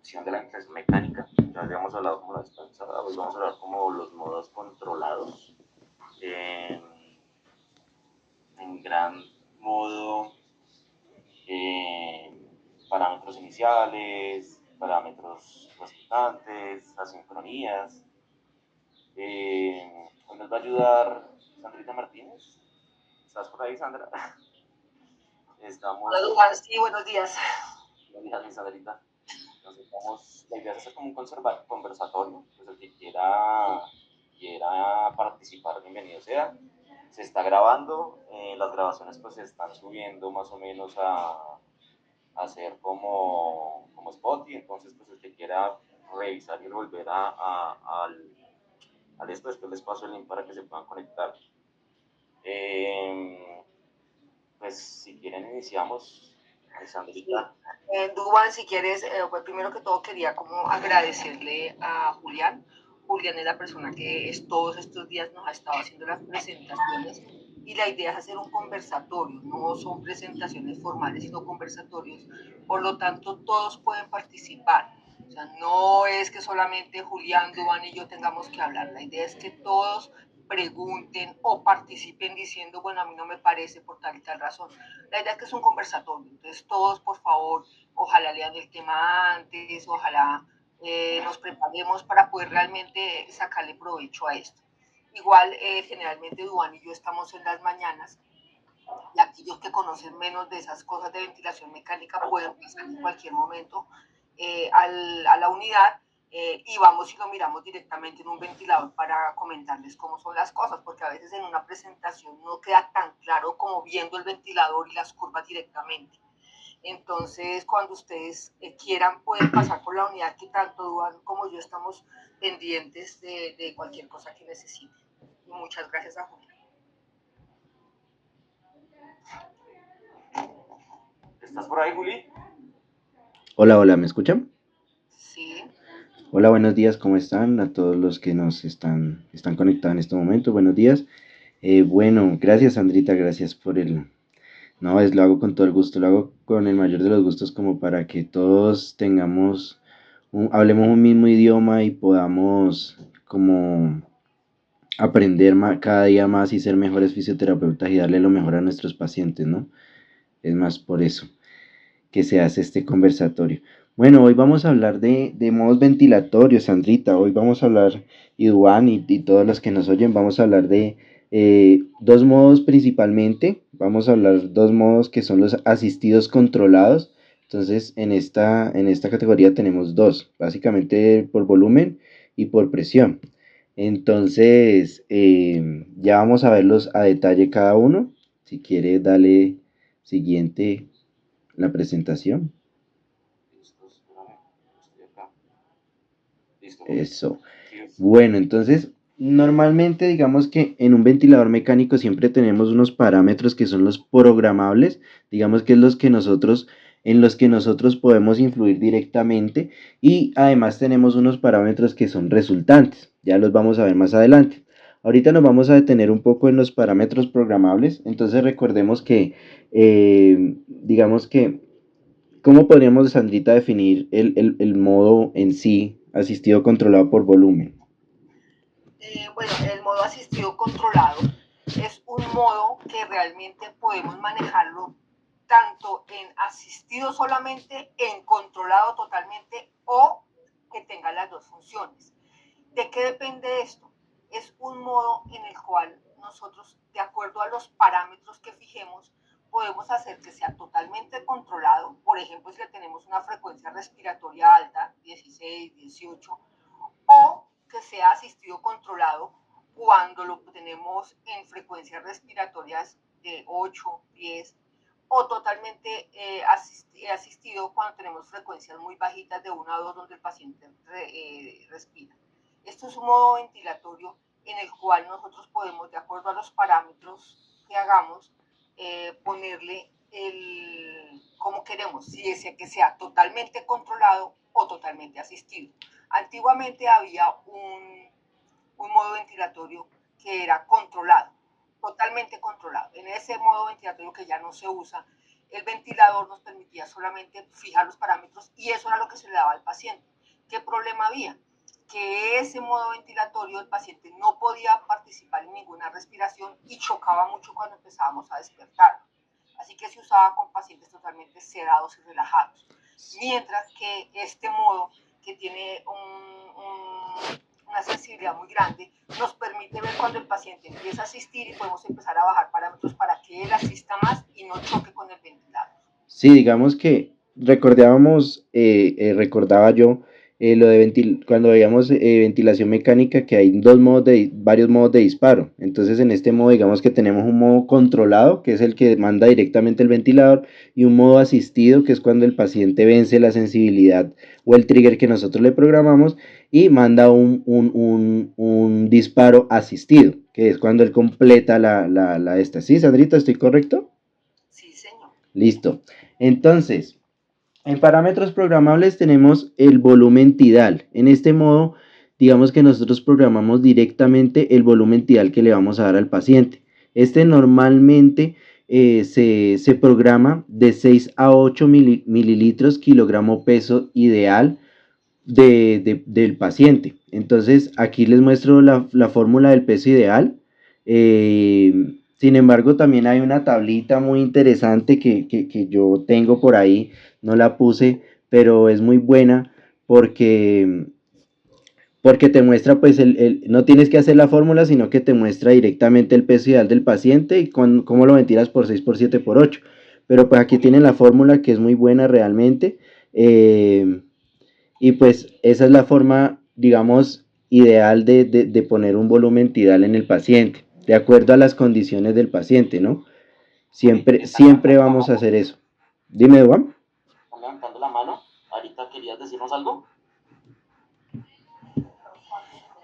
introducción de la ventilación mecánica. Ya habíamos hablado como la vez pasada, hoy vamos a hablar como los modos controlados. En, en gran modo, parámetros iniciales, parámetros resultantes, asincronías. Hoy nos va a ayudar Sandrita Martínez. ¿Estás por ahí, Sandra? Estamos... Hola, sí, buenos días. Buenos días, mi Sandrita. La idea es hacer como un conversatorio, pues el que quiera participar, bienvenido sea. Se está grabando, las grabaciones pues se están subiendo más o menos a hacer como Spotify, entonces pues el que quiera revisar y volver al esto, después les paso el link para que se puedan conectar. Pues si quieren iniciamos, Sandrita. Sí. Dubán, si quieres, pues primero que todo quería como agradecerle a Julián. Julián es la persona que todos estos días nos ha estado haciendo las presentaciones y la idea es hacer un conversatorio, no son presentaciones formales, sino conversatorios. Por lo tanto, todos pueden participar. O sea, no es que solamente Julián, Dubán y yo tengamos que hablar. La idea es que todos pregunten o participen diciendo, bueno, a mí no me parece por tal y tal razón. La idea es que es un conversatorio, entonces todos, por favor, ojalá lean el tema antes, ojalá nos preparemos para poder realmente sacarle provecho a esto. Igual, generalmente Duan y yo estamos en las mañanas y aquellos que conocen menos de esas cosas de ventilación mecánica pueden pasar en cualquier momento a la unidad y vamos y lo miramos directamente en un ventilador para comentarles cómo son las cosas, porque a veces en una presentación no queda tan claro como viendo el ventilador y las curvas directamente. Entonces, cuando ustedes quieran, pueden pasar por la unidad que tanto Duan como yo estamos pendientes de cualquier cosa que necesiten. Y muchas gracias a Julián. ¿Estás por ahí, Juli? Hola, hola, ¿me escuchan? Sí. Hola, buenos días, ¿cómo están? A todos los que nos están conectados en este momento, buenos días. Bueno, gracias Sandrita, gracias por el... No, lo hago con todo el gusto, lo hago con el mayor de los gustos como para que todos tengamos, hablemos un mismo idioma y podamos como aprender cada día más y ser mejores fisioterapeutas y darle lo mejor a nuestros pacientes, ¿no? Es más por eso que se hace este conversatorio. Bueno, hoy vamos a hablar de modos ventilatorios, Sandrita. Hoy vamos a hablar, y Duan y todos los que nos oyen, vamos a hablar de dos modos principalmente. Vamos a hablar dos modos que son los asistidos controlados. Entonces, en esta categoría tenemos dos, básicamente por volumen y por presión. Entonces, ya vamos a verlos a detalle cada uno. Si quiere, dale siguiente la presentación. Listo, espérame, estoy acá. Listo, Juli. Eso. Sí, Bueno, entonces, normalmente digamos que en un ventilador mecánico siempre tenemos unos parámetros que son los programables, digamos que es en los que nosotros podemos influir directamente y además tenemos unos parámetros que son resultantes, ya los vamos a ver más adelante. Ahorita nos vamos a detener un poco en los parámetros programables, entonces recordemos que, digamos que ¿cómo podríamos, Sandrita, definir el modo en sí asistido controlado por volumen? Bueno, el modo asistido controlado es un modo que realmente podemos manejarlo tanto en asistido solamente, en controlado totalmente o que tenga las dos funciones. ¿De qué depende esto? Es un modo en el cual nosotros, de acuerdo a los parámetros que fijemos, podemos hacer que sea totalmente controlado. Por ejemplo, si le tenemos una frecuencia respiratoria alta, 16, 18, o que sea asistido controlado cuando lo tenemos en frecuencias respiratorias de 8, 10, o totalmente asistido cuando tenemos frecuencias muy bajitas de 1 a 2 donde el paciente respira. Esto es un modo ventilatorio en el cual nosotros podemos, de acuerdo a los parámetros que hagamos, ponerle como queremos, si desea que sea totalmente controlado o totalmente asistido. Antiguamente había un modo ventilatorio que era controlado, totalmente controlado. En ese modo ventilatorio que ya no se usa, el ventilador nos permitía solamente fijar los parámetros y eso era lo que se le daba al paciente. ¿Qué problema había? Que ese modo ventilatorio el paciente no podía participar en ninguna respiración y chocaba mucho cuando empezábamos a despertar. Así que se usaba con pacientes totalmente sedados y relajados. Mientras que este modo, que tiene una sensibilidad muy grande, nos permite ver cuando el paciente empieza a asistir y podemos empezar a bajar parámetros para que él asista más y no choque con el ventilador. Sí, digamos que recordaba yo lo de cuando veíamos ventilación mecánica, que hay varios modos de disparo. Entonces, en este modo, digamos que tenemos un modo controlado, que es el que manda directamente el ventilador, y un modo asistido, que es cuando el paciente vence la sensibilidad o el trigger que nosotros le programamos y manda un disparo asistido, que es cuando él completa la esta. ¿Sí, Sandrita? ¿Estoy correcto? Sí, señor. Listo. Entonces, en parámetros programables tenemos el volumen tidal. En este modo, digamos que nosotros programamos directamente el volumen tidal que le vamos a dar al paciente. Este normalmente se programa de 6 a 8 mililitros kilogramo peso ideal del paciente. Entonces, aquí les muestro la fórmula del peso ideal. Sin embargo, también hay una tablita muy interesante que yo tengo por ahí, no la puse, pero es muy buena porque te muestra, pues, no tienes que hacer la fórmula, sino que te muestra directamente el peso ideal del paciente y cómo lo ventilas por 6 por 7 por 8. Pero pues aquí tienen la fórmula, que es muy buena realmente. Y pues esa es la forma, digamos, ideal de poner un volumen tidal en el paciente, de acuerdo a las condiciones del paciente, ¿no? Siempre vamos a hacer eso. Dime, Juan. Están levantando la mano. Ahorita querías decirnos algo.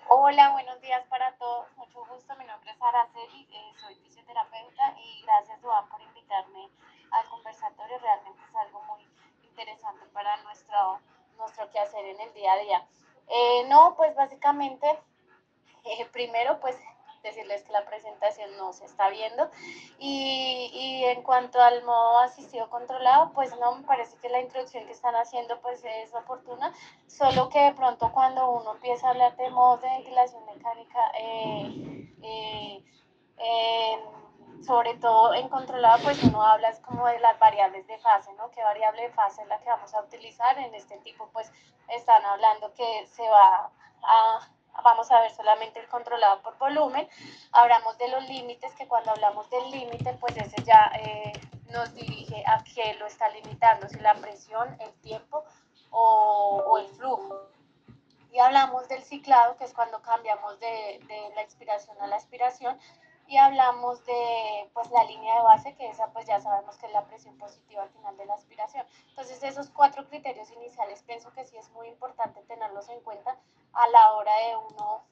Hola, buenos días para todos. Mucho gusto. Mi nombre es Araceli, soy fisioterapeuta y gracias, Duan, por invitarme al conversatorio. Realmente es algo muy interesante para nuestro quehacer en el día a día. No, pues básicamente, primero, pues decirles que la presentación no se está viendo y en cuanto al modo asistido controlado, pues no, me parece que la introducción que están haciendo pues es oportuna, solo que de pronto cuando uno empieza a hablar de modos de ventilación mecánica, sobre todo en controlado, pues uno habla como de las variables de fase, ¿no? ¿Qué variable de fase es la que vamos a utilizar? En este tipo, pues están hablando que vamos a ver solamente el controlado por volumen. Hablamos de los límites, que cuando hablamos del límite, pues ese ya nos dirige a qué lo está limitando, si la presión, el tiempo o el flujo. Y hablamos del ciclado, que es cuando cambiamos de la expiración a la aspiración, y hablamos de pues la línea de base, que esa pues ya sabemos que es la presión positiva al final de la aspiración. Entonces esos 4 criterios iniciales pienso que sí es muy importante tenerlos en cuenta a la hora de uno,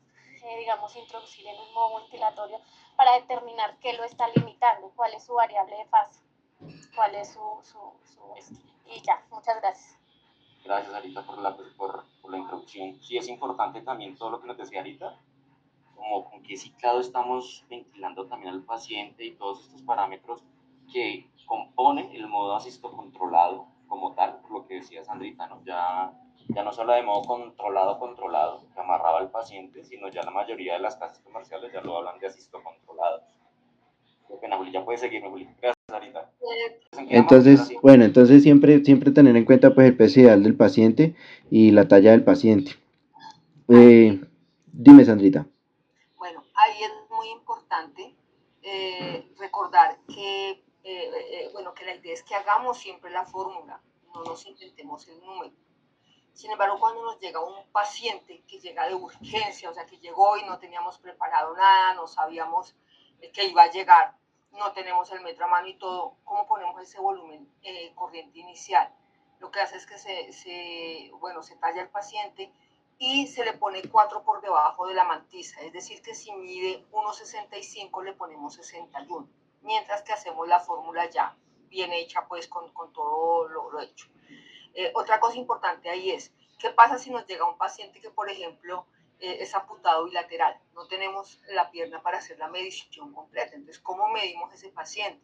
digamos, introducir en un modo ventilatorio para determinar qué lo está limitando, cuál es su variable de fase, cuál es y ya, muchas gracias. Gracias, Arita, por la introducción. Sí, es importante también todo lo que nos decía Arita, como con qué ciclado estamos ventilando también al paciente y todos estos parámetros que componen el modo asisto controlado como tal, por lo que decía Sandrita, ¿no? Ya no solo de modo controlado, que amarraba al paciente, sino ya la mayoría de las casas comerciales ya lo hablan de asisto controlado. Qué pena, Juli, ya puedes seguirme, Juli. Gracias, Sarita. Entonces, bueno, entonces siempre tener en cuenta pues el peso ideal del paciente y la talla del paciente. Dime, Sandrita. Bueno, ahí es muy importante recordar que, bueno, que la idea es que hagamos siempre la fórmula, no nos intentemos el número. Sin embargo, cuando nos llega un paciente que llega de urgencia, o sea, que llegó y no teníamos preparado nada, no sabíamos que iba a llegar, no tenemos el metro a mano y todo, ¿cómo ponemos ese volumen corriente inicial? Lo que hace es que se talla el paciente y se le pone 4 por debajo de la mantisa, es decir, que si mide 1,65 le ponemos 61, mientras que hacemos la fórmula ya bien hecha, pues con todo lo hecho. Otra cosa importante ahí es, ¿qué pasa si nos llega un paciente que, por ejemplo, es amputado bilateral? No tenemos la pierna para hacer la medición completa. Entonces, ¿cómo medimos ese paciente?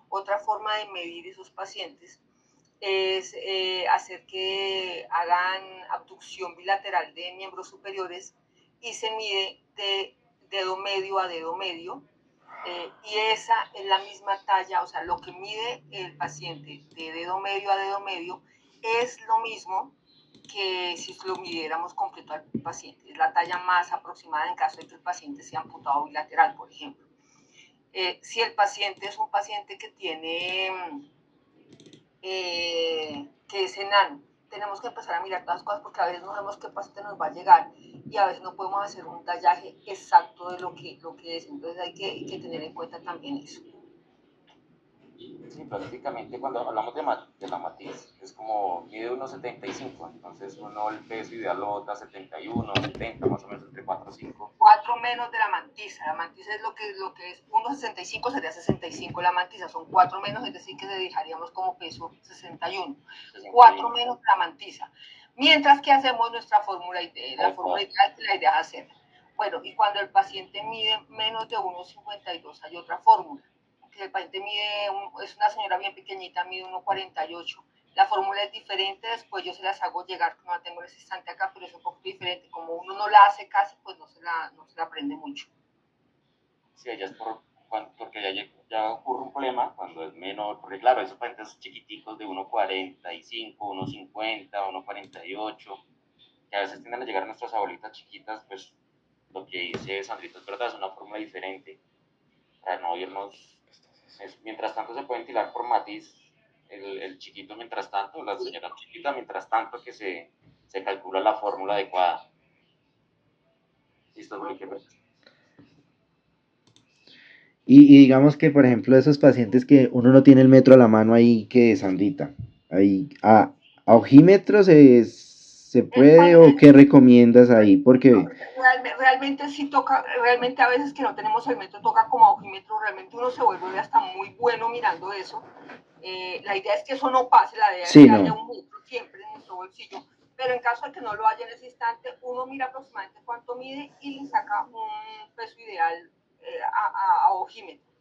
Otra forma de medir esos pacientes es hacer que hagan abducción bilateral de miembros superiores y se mide de dedo medio a dedo medio. Y esa es la misma talla, o sea, lo que mide el paciente de dedo medio a dedo medio es lo mismo que si lo midiéramos completo al paciente. Es la talla más aproximada en caso de que el paciente sea amputado bilateral, por ejemplo. Si el paciente es un paciente que tiene, que es enano, tenemos que empezar a mirar todas las cosas porque a veces no sabemos qué paciente nos va a llegar y a veces no podemos hacer un tallaje exacto de lo que es. Entonces hay que tener en cuenta también eso. Sí, prácticamente cuando hablamos de la matiz, es como mide 1,75, entonces uno el peso ideal lo bota 71, 70, más o menos entre 4 y 5. 4 menos de la mantisa. La mantisa es lo que es 1,65 sería 65 la mantisa, son 4 menos, es decir, que le dejaríamos como peso 61. 4 menos de la mantisa. Mientras que hacemos nuestra fórmula ideal, la fórmula ideal que la idea es hacer. Bueno, y cuando el paciente mide menos de 1,52 hay otra fórmula. Que el paciente mide, es una señora bien pequeñita, mide 1,48. La fórmula es diferente, después yo se las hago llegar, no la tengo en ese instante acá, pero es un poco diferente. Como uno no la hace casi, pues no se la aprende mucho. Sí, ella es porque ya ocurre un problema cuando es menor, porque claro, esos pacientes chiquiticos de 1,45, 1,50, 1,48, que a veces tienden a llegar a nuestras abuelitas chiquitas, pues lo que dice Sandrita es verdad, es una fórmula diferente, para no irnos, mientras tanto se puede ventilar por matiz, el chiquito mientras tanto, la señora chiquita mientras tanto que se calcula la fórmula adecuada. Listo, Juli, ¿qué pasa? Y digamos que, por ejemplo, esos pacientes que uno no tiene el metro a la mano ahí, que Sandrita, ahí, ¿a ojímetro se puede o qué recomiendas ahí? Porque realmente sí toca, realmente a veces que no tenemos el metro toca como a ojímetro, realmente uno se vuelve hasta muy bueno mirando eso. La idea es que eso no pase, la idea es que haya un metro siempre en nuestro bolsillo, pero en caso de que no lo haya en ese instante, uno mira aproximadamente cuánto mide y le saca un peso ideal a ojímetro.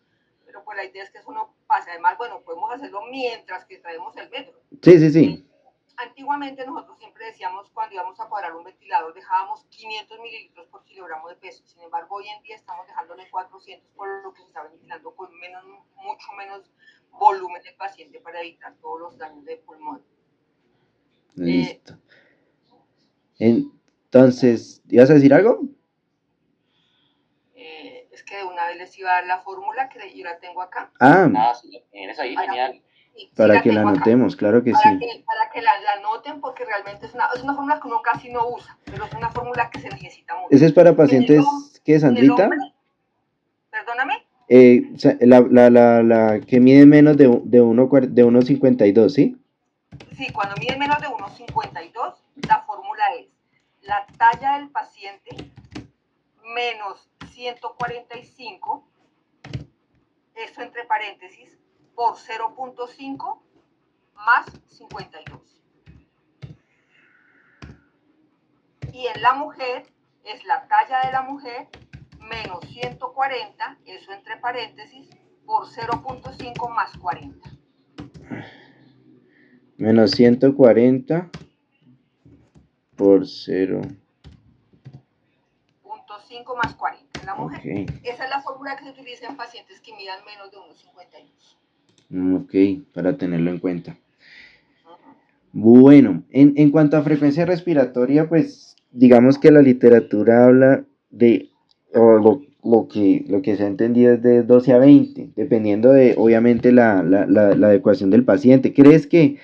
Pero pues la idea es que eso no pase. Además, bueno, podemos hacerlo mientras que traemos el metro. Sí. Antiguamente nosotros siempre decíamos, cuando íbamos a cuadrar un ventilador, dejábamos 500 mililitros por kilogramo de peso. Sin embargo, hoy en día estamos dejándole 400, por lo que se está ventilando con mucho menos volumen del paciente para evitar todos los daños de pulmón. Listo. Entonces, ¿ibas a decir algo? Es que de una vez les iba a dar la fórmula que yo la tengo acá. Si la tienes ahí, genial. Para que la anotemos, claro que sí. Para que la anoten, porque realmente es una fórmula que uno casi no usa, pero es una fórmula que se necesita mucho. ¿Ese es para pacientes que Sandrita? Perdóname. La que mide menos de 1,52, ¿sí? Sí, cuando mide menos de 1,52, la fórmula es la talla del paciente menos 145, esto entre paréntesis, por 0,5 más 52. Y en la mujer es la talla de la mujer menos 140, eso entre paréntesis, por 0,5 más 40. Menos 140 por 0,5 más 40 en la mujer. Okay. Esa es la fórmula que se utiliza en pacientes que midan menos de 1,52. Ok, para tenerlo en cuenta. Bueno, en cuanto a frecuencia respiratoria, pues digamos que la literatura habla de, o lo que se ha entendido es de 12 a 20, dependiendo de, obviamente, la adecuación del paciente. ¿Crees que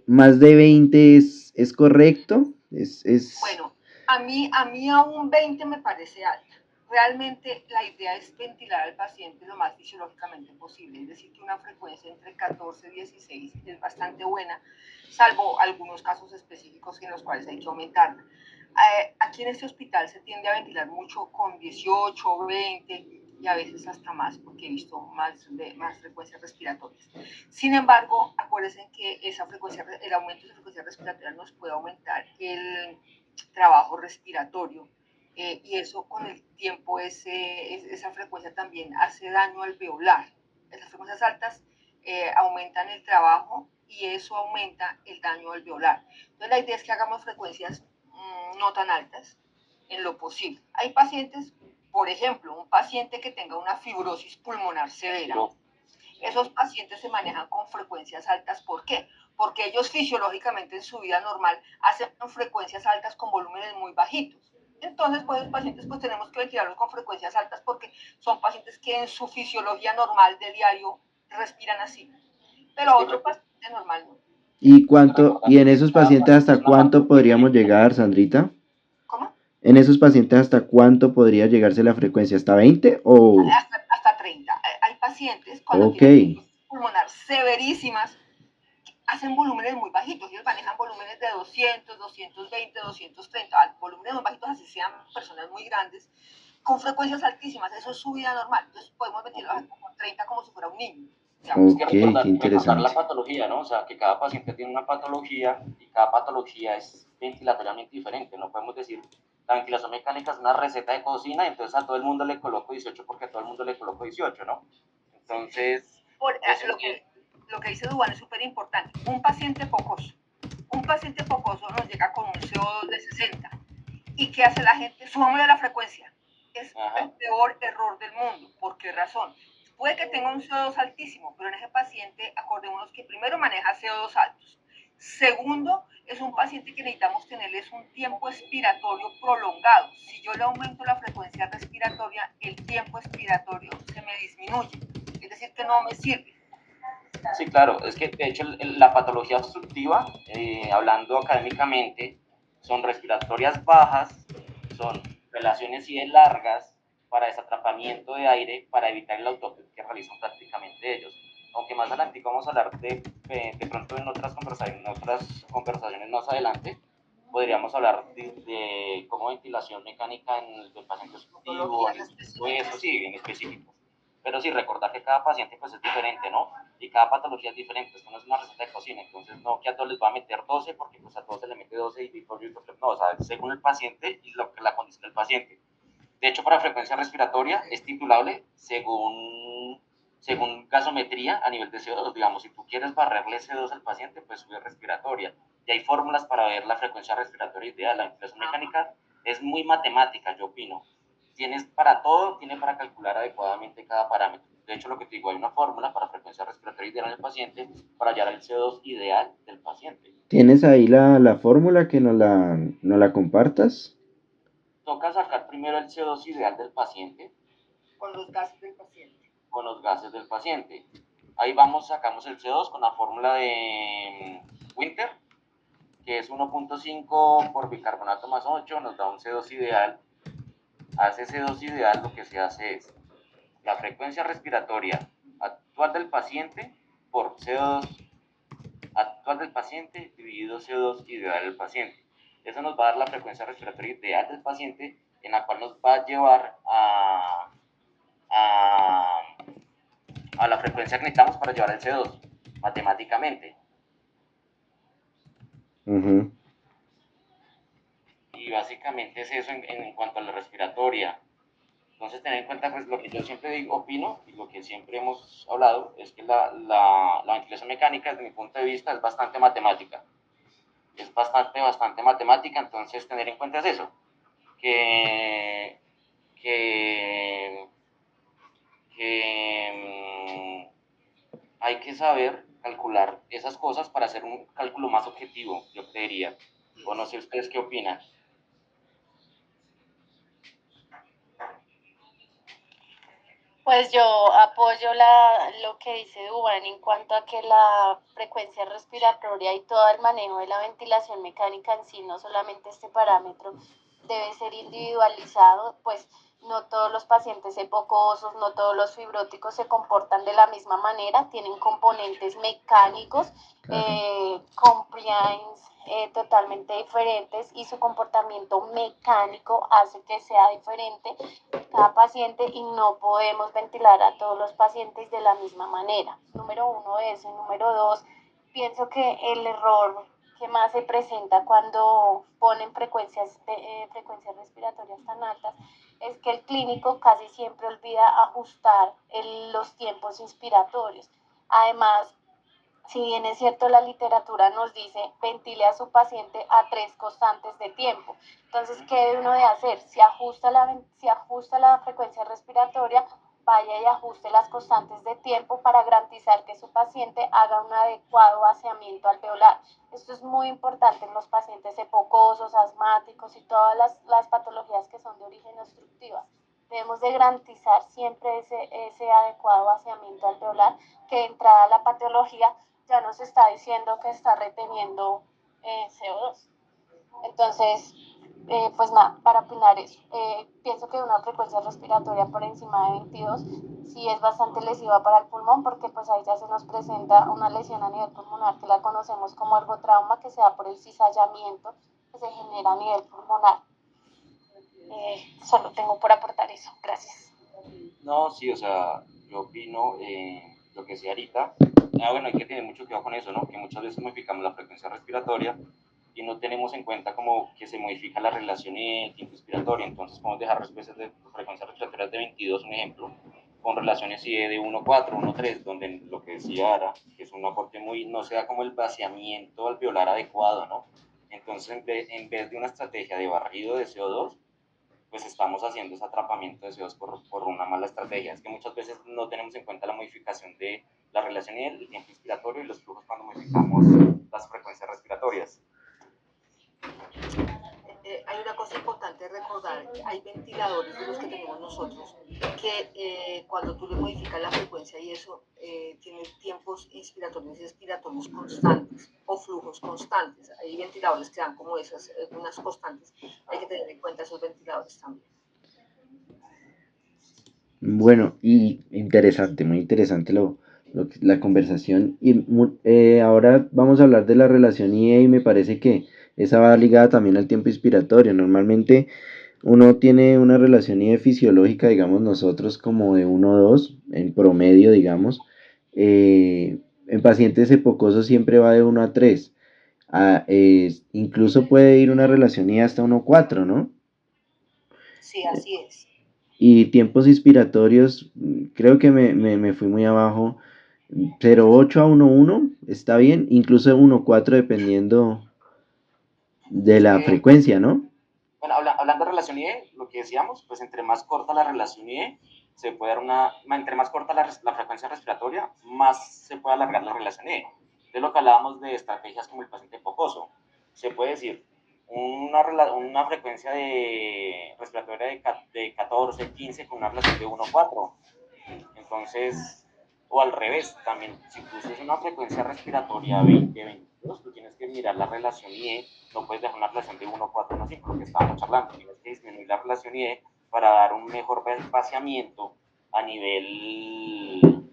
más de 20 es correcto? Bueno, a mí aún 20 me parece alta. Realmente la idea es ventilar al paciente lo más fisiológicamente posible, es decir, que una frecuencia entre 14 y 16 es bastante buena, salvo algunos casos específicos en los cuales hay que aumentarla. Aquí en este hospital se tiende a ventilar mucho con 18, 20 y a veces hasta más, porque he visto más frecuencias respiratorias. Sin embargo, acuérdense que el aumento de esa frecuencia respiratoria nos puede aumentar el trabajo respiratorio. Y eso con el tiempo, esa frecuencia también hace daño alveolar. las frecuencias altas aumentan el trabajo y eso aumenta el daño alveolar. Entonces la idea es que hagamos frecuencias no tan altas en lo posible. Hay pacientes, por ejemplo, un paciente que tenga una fibrosis pulmonar severa, esos pacientes se manejan con frecuencias altas. ¿Por qué? Porque ellos fisiológicamente en su vida normal hacen frecuencias altas con volúmenes muy bajitos. Entonces, pues los pacientes pues tenemos que ventilarlos con frecuencias altas porque son pacientes que en su fisiología normal de diario respiran así. Pero otro paciente normal no. ¿Y en esos pacientes hasta cuánto podríamos llegar, Sandrita? ¿Cómo? ¿En esos pacientes hasta cuánto podría llegarse la frecuencia? ¿Hasta 20 o...? Hasta 30. Hay pacientes cuando Ok. tienen pulmonar severísimas hacen volúmenes muy bajitos, ellos manejan volúmenes de 200, 220, 230, volúmenes muy bajitos, así sean personas muy grandes, con frecuencias altísimas, eso es su vida normal, entonces podemos ventilarlos con 30 como si fuera un niño. Ok, Es que qué recordar interesante. la patología, ¿no? O sea, que cada paciente tiene una patología y cada patología es ventilatoriamente diferente. No podemos decir, la ventilación mecánica es una receta de cocina, entonces a todo el mundo le coloco 18 porque a todo el mundo le coloco 18, ¿no? Entonces, lo que dice Duván es súper importante. Un paciente focoso nos llega con un CO2 de 60. ¿Y qué hace la gente? Subámosle la frecuencia. Es el peor error del mundo. ¿Por qué razón? Puede que tenga un CO2 altísimo, pero en ese paciente, acordémonos que primero maneja CO2 altos. Segundo, es un paciente que necesitamos tenerles un tiempo expiratorio prolongado. Si yo le aumento la frecuencia respiratoria, el tiempo expiratorio se me disminuye. Es decir, que no me sirve. Sí, claro, es que de hecho la patología obstructiva, hablando académicamente, son respiratorias bajas, son relaciones y largas para desatrapamiento de aire para evitar el autopsia que realizan prácticamente ellos. Aunque más adelante vamos a hablar de pronto en otras conversaciones más adelante, podríamos hablar de cómo ventilación mecánica en el paciente obstructivo, eso sí, en específico. Pero sí, recordar que cada paciente pues es diferente, ¿no? Y cada patología es diferente, esto no es una receta de cocina, entonces no que a todos les va a meter 12 porque pues a todos se le mete 12 y no, o sea, según el paciente y la condición del paciente. De hecho, para frecuencia respiratoria es titulable según gasometría a nivel de CO2, digamos, si tú quieres barrerle CO2 al paciente, pues sube respiratoria. Y hay fórmulas para ver la frecuencia respiratoria ideal. La ventilación mecánica es muy matemática, yo opino. Tienes para todo, tiene para calcular adecuadamente cada parámetro. De hecho, lo que te digo, hay una fórmula para frecuencia respiratoria ideal del paciente para hallar el CO2 ideal del paciente. ¿Tienes ahí la fórmula que nos la compartas? Toca sacar primero el CO2 ideal del paciente. Con los gases del paciente. Con los gases del paciente. Ahí sacamos el CO2 con la fórmula de Winter, que es 1.5 por bicarbonato más 8, nos da un CO2 ideal. A ese CO2 ideal lo que se hace es la frecuencia respiratoria actual del paciente por CO2 actual del paciente dividido CO2 ideal del paciente. Eso nos va a dar la frecuencia respiratoria ideal del paciente, en la cual nos va a llevar a la frecuencia que necesitamos para llevar el CO2, matemáticamente. Y básicamente es eso en cuanto a la respiratoria. Entonces, tener en cuenta, pues lo que yo siempre opino y lo que siempre hemos hablado es que la ventilación mecánica, desde mi punto de vista, es bastante matemática. Es bastante matemática, entonces tener en cuenta es eso, que hay que saber calcular esas cosas para hacer un cálculo más objetivo, yo creería. O no sé ustedes qué opinan. Pues yo apoyo lo que dice Duván en cuanto a que la frecuencia respiratoria y todo el manejo de la ventilación mecánica en sí, no solamente este parámetro, debe ser individualizado, pues no todos los pacientes hipocosos, no todos los fibróticos se comportan de la misma manera, tienen componentes mecánicos, compliance totalmente diferentes y su comportamiento mecánico hace que sea diferente cada paciente y no podemos ventilar a todos los pacientes de la misma manera. Número uno eso. Número dos, pienso que el error que más se presenta cuando ponen frecuencias respiratorias tan altas es que el clínico casi siempre olvida ajustar los tiempos inspiratorios. Además, si bien es cierto, la literatura nos dice ventile a su paciente a 3 constantes de tiempo. Entonces, ¿qué debe uno de hacer? Si ajusta la frecuencia respiratoria, vaya y ajuste las constantes de tiempo para garantizar que su paciente haga un adecuado vaciamiento alveolar. Esto es muy importante en los pacientes epocosos, asmáticos y todas las patologías que son de origen obstructiva. Debemos de garantizar siempre ese adecuado vaciamiento alveolar, que de entrada a la patología ya nos está diciendo que está reteniendo CO2. Entonces, pues nada, para opinar eso, pienso que una frecuencia respiratoria por encima de 22 sí es bastante lesiva para el pulmón, porque pues ahí ya se nos presenta una lesión a nivel pulmonar que la conocemos como ergotrauma, que se da por el cizallamiento que se genera a nivel pulmonar. Solo tengo por aportar eso. Gracias. No, sí, o sea, yo opino lo que decía ahorita. Bueno, hay que tener mucho cuidado con eso, ¿no? Que muchas veces modificamos la frecuencia respiratoria y no tenemos en cuenta como que se modifica la relación y el tiempo inspiratorio. Entonces podemos dejar respuestas de frecuencias respiratorias de 22, un ejemplo, con relaciones de 1,4, 1,3, donde lo que decía Ara, que es un aporte no se da como el vaciamiento alveolar adecuado, ¿no? Entonces, en vez de una estrategia de barrido de CO2, pues estamos haciendo ese atrapamiento de CO2 por una mala estrategia. Es que muchas veces no tenemos en cuenta la modificación de la relación y el tiempo inspiratorio y los flujos cuando modificamos las frecuencias respiratorias. Hay una cosa importante recordar: hay ventiladores de los que tenemos nosotros que cuando tú le modificas la frecuencia y eso tiene tiempos inspiratorios y expiratorios constantes o flujos constantes. Hay ventiladores que dan como esas unas constantes. Hay que tener en cuenta esos ventiladores también. Bueno, y interesante, muy interesante la conversación. Y ahora vamos a hablar de la relación IE y me parece que esa va ligada también al tiempo inspiratorio. Normalmente uno tiene una relación IE fisiológica, digamos nosotros, como de 1,2 en promedio, digamos. En pacientes epocosos siempre va de 1,3. Incluso puede ir una relación IE hasta 1,4, ¿no? Sí, así es. Y tiempos inspiratorios, creo que me fui muy abajo. 0,8 a 1,1 está bien, incluso 1,4 dependiendo de la Sí. frecuencia, ¿no? Bueno, hablando de relación IE, lo que decíamos, pues entre más corta la relación IE, se puede dar entre más corta la frecuencia respiratoria, más se puede alargar la relación IE. De lo que hablábamos de estrategias como el paciente focoso, se puede decir una frecuencia respiratoria de 14, 15 con una relación de 1,4. Entonces, o al revés, también, si tú usas una frecuencia respiratoria 20, 22, tú tienes que mirar la relación IE, no puedes dejar una relación de 1,4, 1,5, lo que estábamos hablando, tienes que disminuir la relación IE para dar un mejor vaciamiento al nivel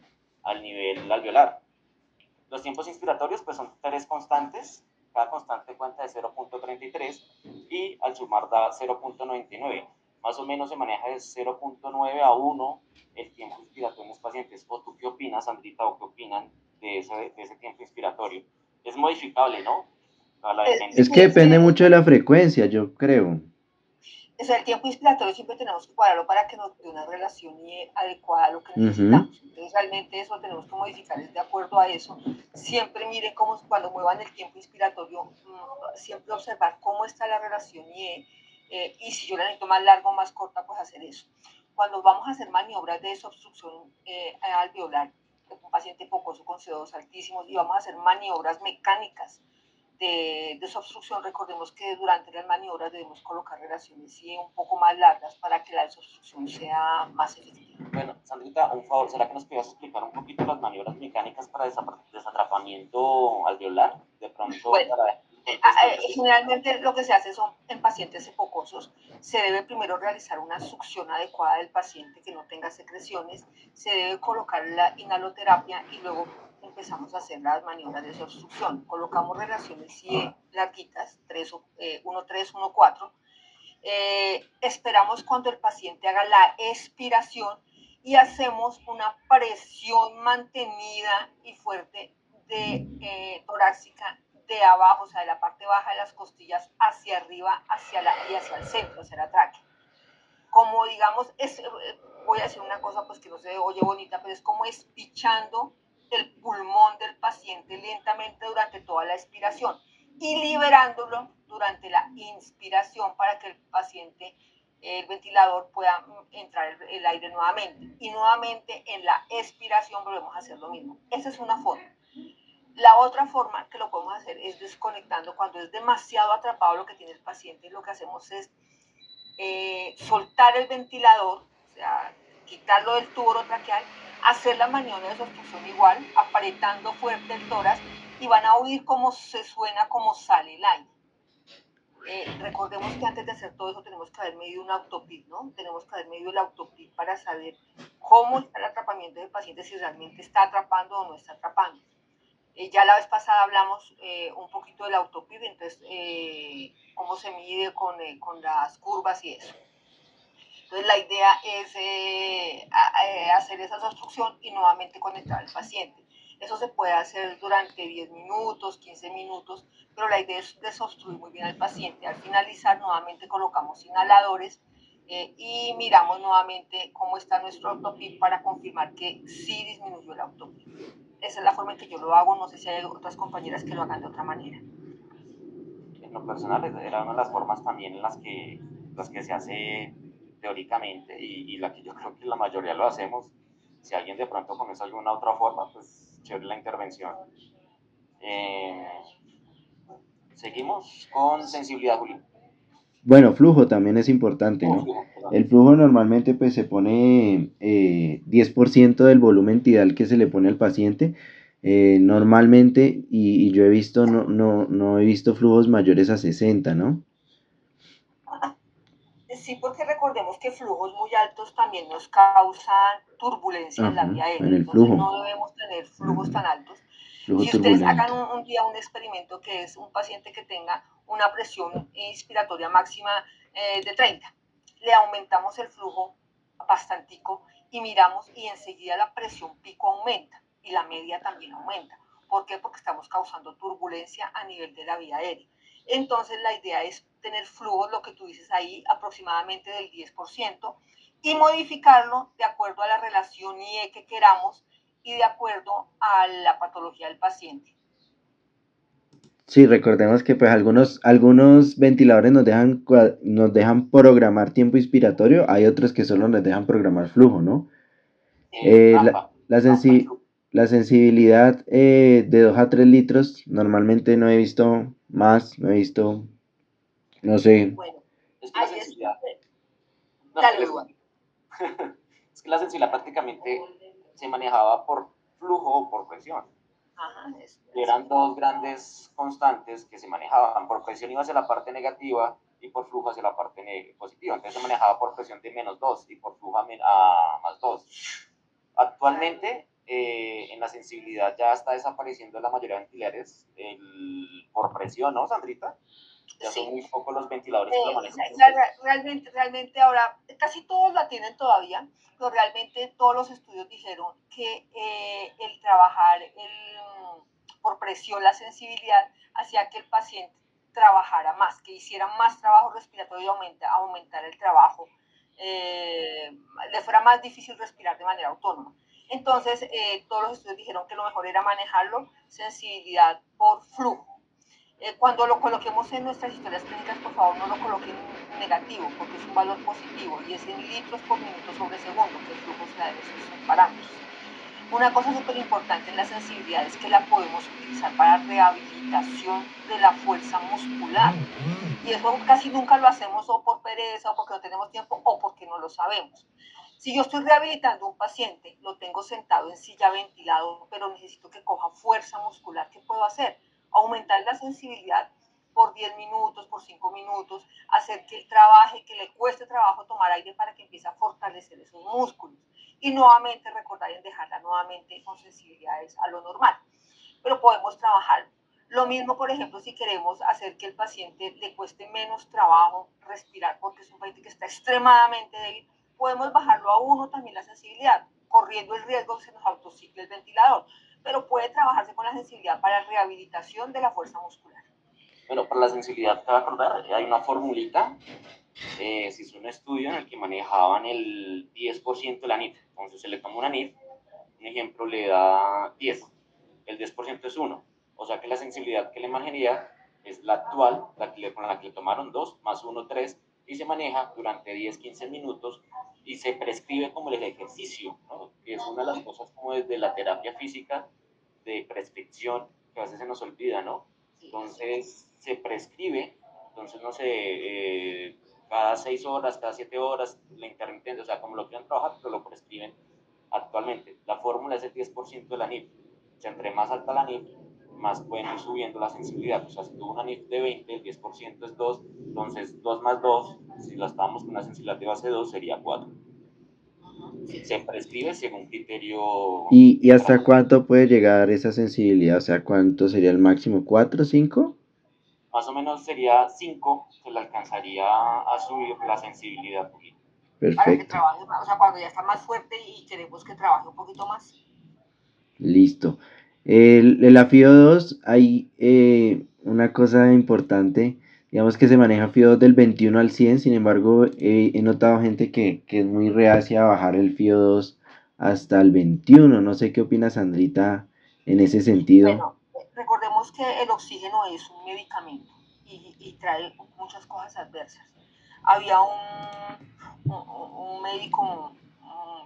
alveolar. Los tiempos inspiratorios pues son 3 constantes, cada constante cuenta de 0,33 y al sumar da 0,99. Más o menos se maneja de 0,9 a 1 el tiempo inspiratorio en los pacientes. ¿O tú qué opinas, Sandrita, o qué opinan de ese tiempo inspiratorio? Es modificable, ¿no? Es que depende mucho de la frecuencia, yo creo. O sea, el tiempo inspiratorio siempre tenemos que cuadrarlo para que nos dé una relación adecuada a lo que Ujú. necesitamos. Entonces, realmente eso tenemos que modificar de acuerdo a eso. Siempre miren cómo, cuando muevan el tiempo inspiratorio, siempre observar cómo está la relación y si yo la necesito más larga o más corta, pues hacer eso. Cuando vamos a hacer maniobras de desobstrucción alveolar, un paciente focoso con CO2 altísimos, y vamos a hacer maniobras mecánicas de desobstrucción, recordemos que durante las maniobras debemos colocar relaciones un poco más largas para que la desobstrucción sea más efectiva. Bueno, Sandrita, un favor, ¿será que nos podías explicar un poquito las maniobras mecánicas para desatrapamiento alveolar? De pronto, bueno, para generalmente lo que se hace son en pacientes epocosos, se debe primero realizar una succión adecuada del paciente que no tenga secreciones, se debe colocar la inhaloterapia y luego empezamos a hacer las maniobras de desobstrucción. Colocamos relaciones larguitas, 1,3, 1,4. Esperamos cuando el paciente haga la expiración y hacemos una presión mantenida y fuerte torácica de abajo, o sea, de la parte baja de las costillas hacia arriba y hacia el centro, hacia la tráquea. Como digamos, voy a decir una cosa pues que no se oye bonita, pero es como espichando el pulmón del paciente lentamente durante toda la expiración y liberándolo durante la inspiración para que el paciente, el ventilador, pueda entrar el aire nuevamente. Y nuevamente en la expiración volvemos a hacer lo mismo. Esa es una forma. La otra forma que lo podemos hacer es desconectando cuando es demasiado atrapado lo que tiene el paciente. Lo que hacemos es soltar el ventilador, o sea, quitarlo del tubo orotraqueal, hacer la maniobra de obstrucción igual, apretando fuerte el tórax y van a oír cómo se suena, cómo sale el aire. Recordemos que antes de hacer todo eso tenemos que haber medido un autopit, ¿no? Tenemos que haber medido el autopit para saber cómo está el atrapamiento del paciente, si realmente está atrapando o no está atrapando. Ya la vez pasada hablamos un poquito del autopip, entonces cómo se mide con las curvas y eso. Entonces la idea es hacer esa obstrucción y nuevamente conectar al paciente. Eso se puede hacer durante 10 minutos, 15 minutos, pero la idea es desobstruir muy bien al paciente. Al finalizar nuevamente colocamos inhaladores y miramos nuevamente cómo está nuestro autopip para confirmar que sí disminuyó el autopip. Esa es la forma en que yo lo hago, no sé si hay otras compañeras que lo hagan de otra manera. En lo personal era una de las formas también en las que se hace teóricamente y la que yo creo que la mayoría lo hacemos. Si alguien de pronto conoce alguna otra forma, pues chévere la intervención. Seguimos con sensibilidad, Juli. Bueno, flujo también es importante, ¿no? El flujo normalmente pues se pone 10% del volumen tidal que se le pone al paciente. Normalmente, y yo he visto, no he visto flujos mayores a 60, ¿no? Sí, porque recordemos que flujos muy altos también nos causan turbulencia en la vía aérea. En el Entonces flujo. no debemos tener flujos tan altos. Flujo Si ustedes hagan turbulento. un día un experimento que es un paciente que tenga una presión inspiratoria máxima de 30, le aumentamos el flujo bastantico y miramos y enseguida la presión pico aumenta y la media también aumenta. ¿Por qué? Porque estamos causando turbulencia a nivel de la vía aérea. Entonces la idea es tener flujos, lo que tú dices ahí, aproximadamente del 10% y modificarlo de acuerdo a la relación IE que queramos y de acuerdo a la patología del paciente. Sí, recordemos que pues algunos ventiladores nos dejan programar tiempo inspiratorio, hay otros que solo nos dejan programar flujo, ¿no? La sensibilidad de 2 a 3 litros, normalmente no he visto más, no he visto, no sé. Bueno, es que la sensibilidad... Dale, Juan. Es que la sensibilidad prácticamente se manejaba por flujo o por presión. Ajá, Eran dos grandes constantes que se manejaban. Por presión iba hacia la parte negativa y por flujo hacia la parte positiva. Entonces se manejaba por presión de -2 y por flujo a +2. Actualmente, en la sensibilidad ya está desapareciendo la mayoría de ventiladores por presión, ¿no, Sandrita? Ya son muy pocos los ventiladores que lo manejan. Realmente ahora casi todos la tienen todavía, pero realmente todos los estudios dijeron que el trabajar por presión la sensibilidad hacía que el paciente trabajara más, que hiciera más trabajo respiratorio y aumentar el trabajo, le fuera más difícil respirar de manera autónoma. Entonces, todos los estudios dijeron que lo mejor era manejarlo sensibilidad por flujo. Cuando lo coloquemos en nuestras historias clínicas, por favor no lo coloquen en negativo, porque es un valor positivo y es en litros por minuto sobre segundo, que el flujo se da en esos parámetros. Una cosa súper importante en la sensibilidad es que la podemos utilizar para rehabilitación de la fuerza muscular. Y eso casi nunca lo hacemos o por pereza, o porque no tenemos tiempo, o porque no lo sabemos. Si yo estoy rehabilitando a un paciente, lo tengo sentado en silla ventilado, pero necesito que coja fuerza muscular, ¿qué puedo hacer? Aumentar la sensibilidad por 10 minutos, por 5 minutos, hacer que él trabaje, que le cueste trabajo tomar aire para que empiece a fortalecer esos músculos. Y nuevamente recordar en dejarla nuevamente con sensibilidades a lo normal. Pero podemos trabajar. Lo mismo, por ejemplo, si queremos hacer que el paciente le cueste menos trabajo respirar porque es un paciente que está extremadamente débil, podemos bajarlo a 1 también la sensibilidad, corriendo el riesgo de que se nos autocicle el ventilador. pero puede trabajarse con la sensibilidad para rehabilitación de la fuerza muscular. Bueno, para la sensibilidad, te voy a acordar, hay una formulita, se hizo un estudio en el que manejaban el 10% de la NIF. Entonces se le toma una NIF, un ejemplo le da 10, el 10% es 1, o sea que la sensibilidad que le manejaría es la actual, con la que le tomaron 2, más 1, 3, y se maneja durante 10-15 minutos y se prescribe como el ejercicio, ¿no? Que es una de las cosas como desde la terapia física de prescripción que a veces se nos olvida, ¿no? Entonces se prescribe, entonces no sé, cada 6 horas, cada 7 horas, la intermitente, o sea, como lo quieran trabajar, pero lo prescriben actualmente. La fórmula es el 10% de la NIF. O sea, entre más alta la NIF, más pueden ir subiendo la sensibilidad. O sea, si tuvo una NIF de 20, el 10% es 2, entonces 2 más 2, si la estábamos con una sensibilidad de base 2, sería 4. Se prescribe según criterio. ¿Y hasta cuánto puede llegar esa sensibilidad? O sea, ¿cuánto sería el máximo? ¿4, 5? Más o menos sería 5, se le alcanzaría a subir la sensibilidad un poquito. Para que Perfecto. trabaje más, o sea, cuando ya está más fuerte y queremos que trabaje un poquito más. Listo. La FIO 2 hay una cosa importante, digamos que se maneja FIO 2 del 21 al 100, sin embargo he notado gente que es muy reacia a bajar el FIO 2 hasta el 21. No sé qué opina Sandrita en ese sentido. Bueno, recordemos que el oxígeno es un medicamento y trae muchas cosas adversas. Había un médico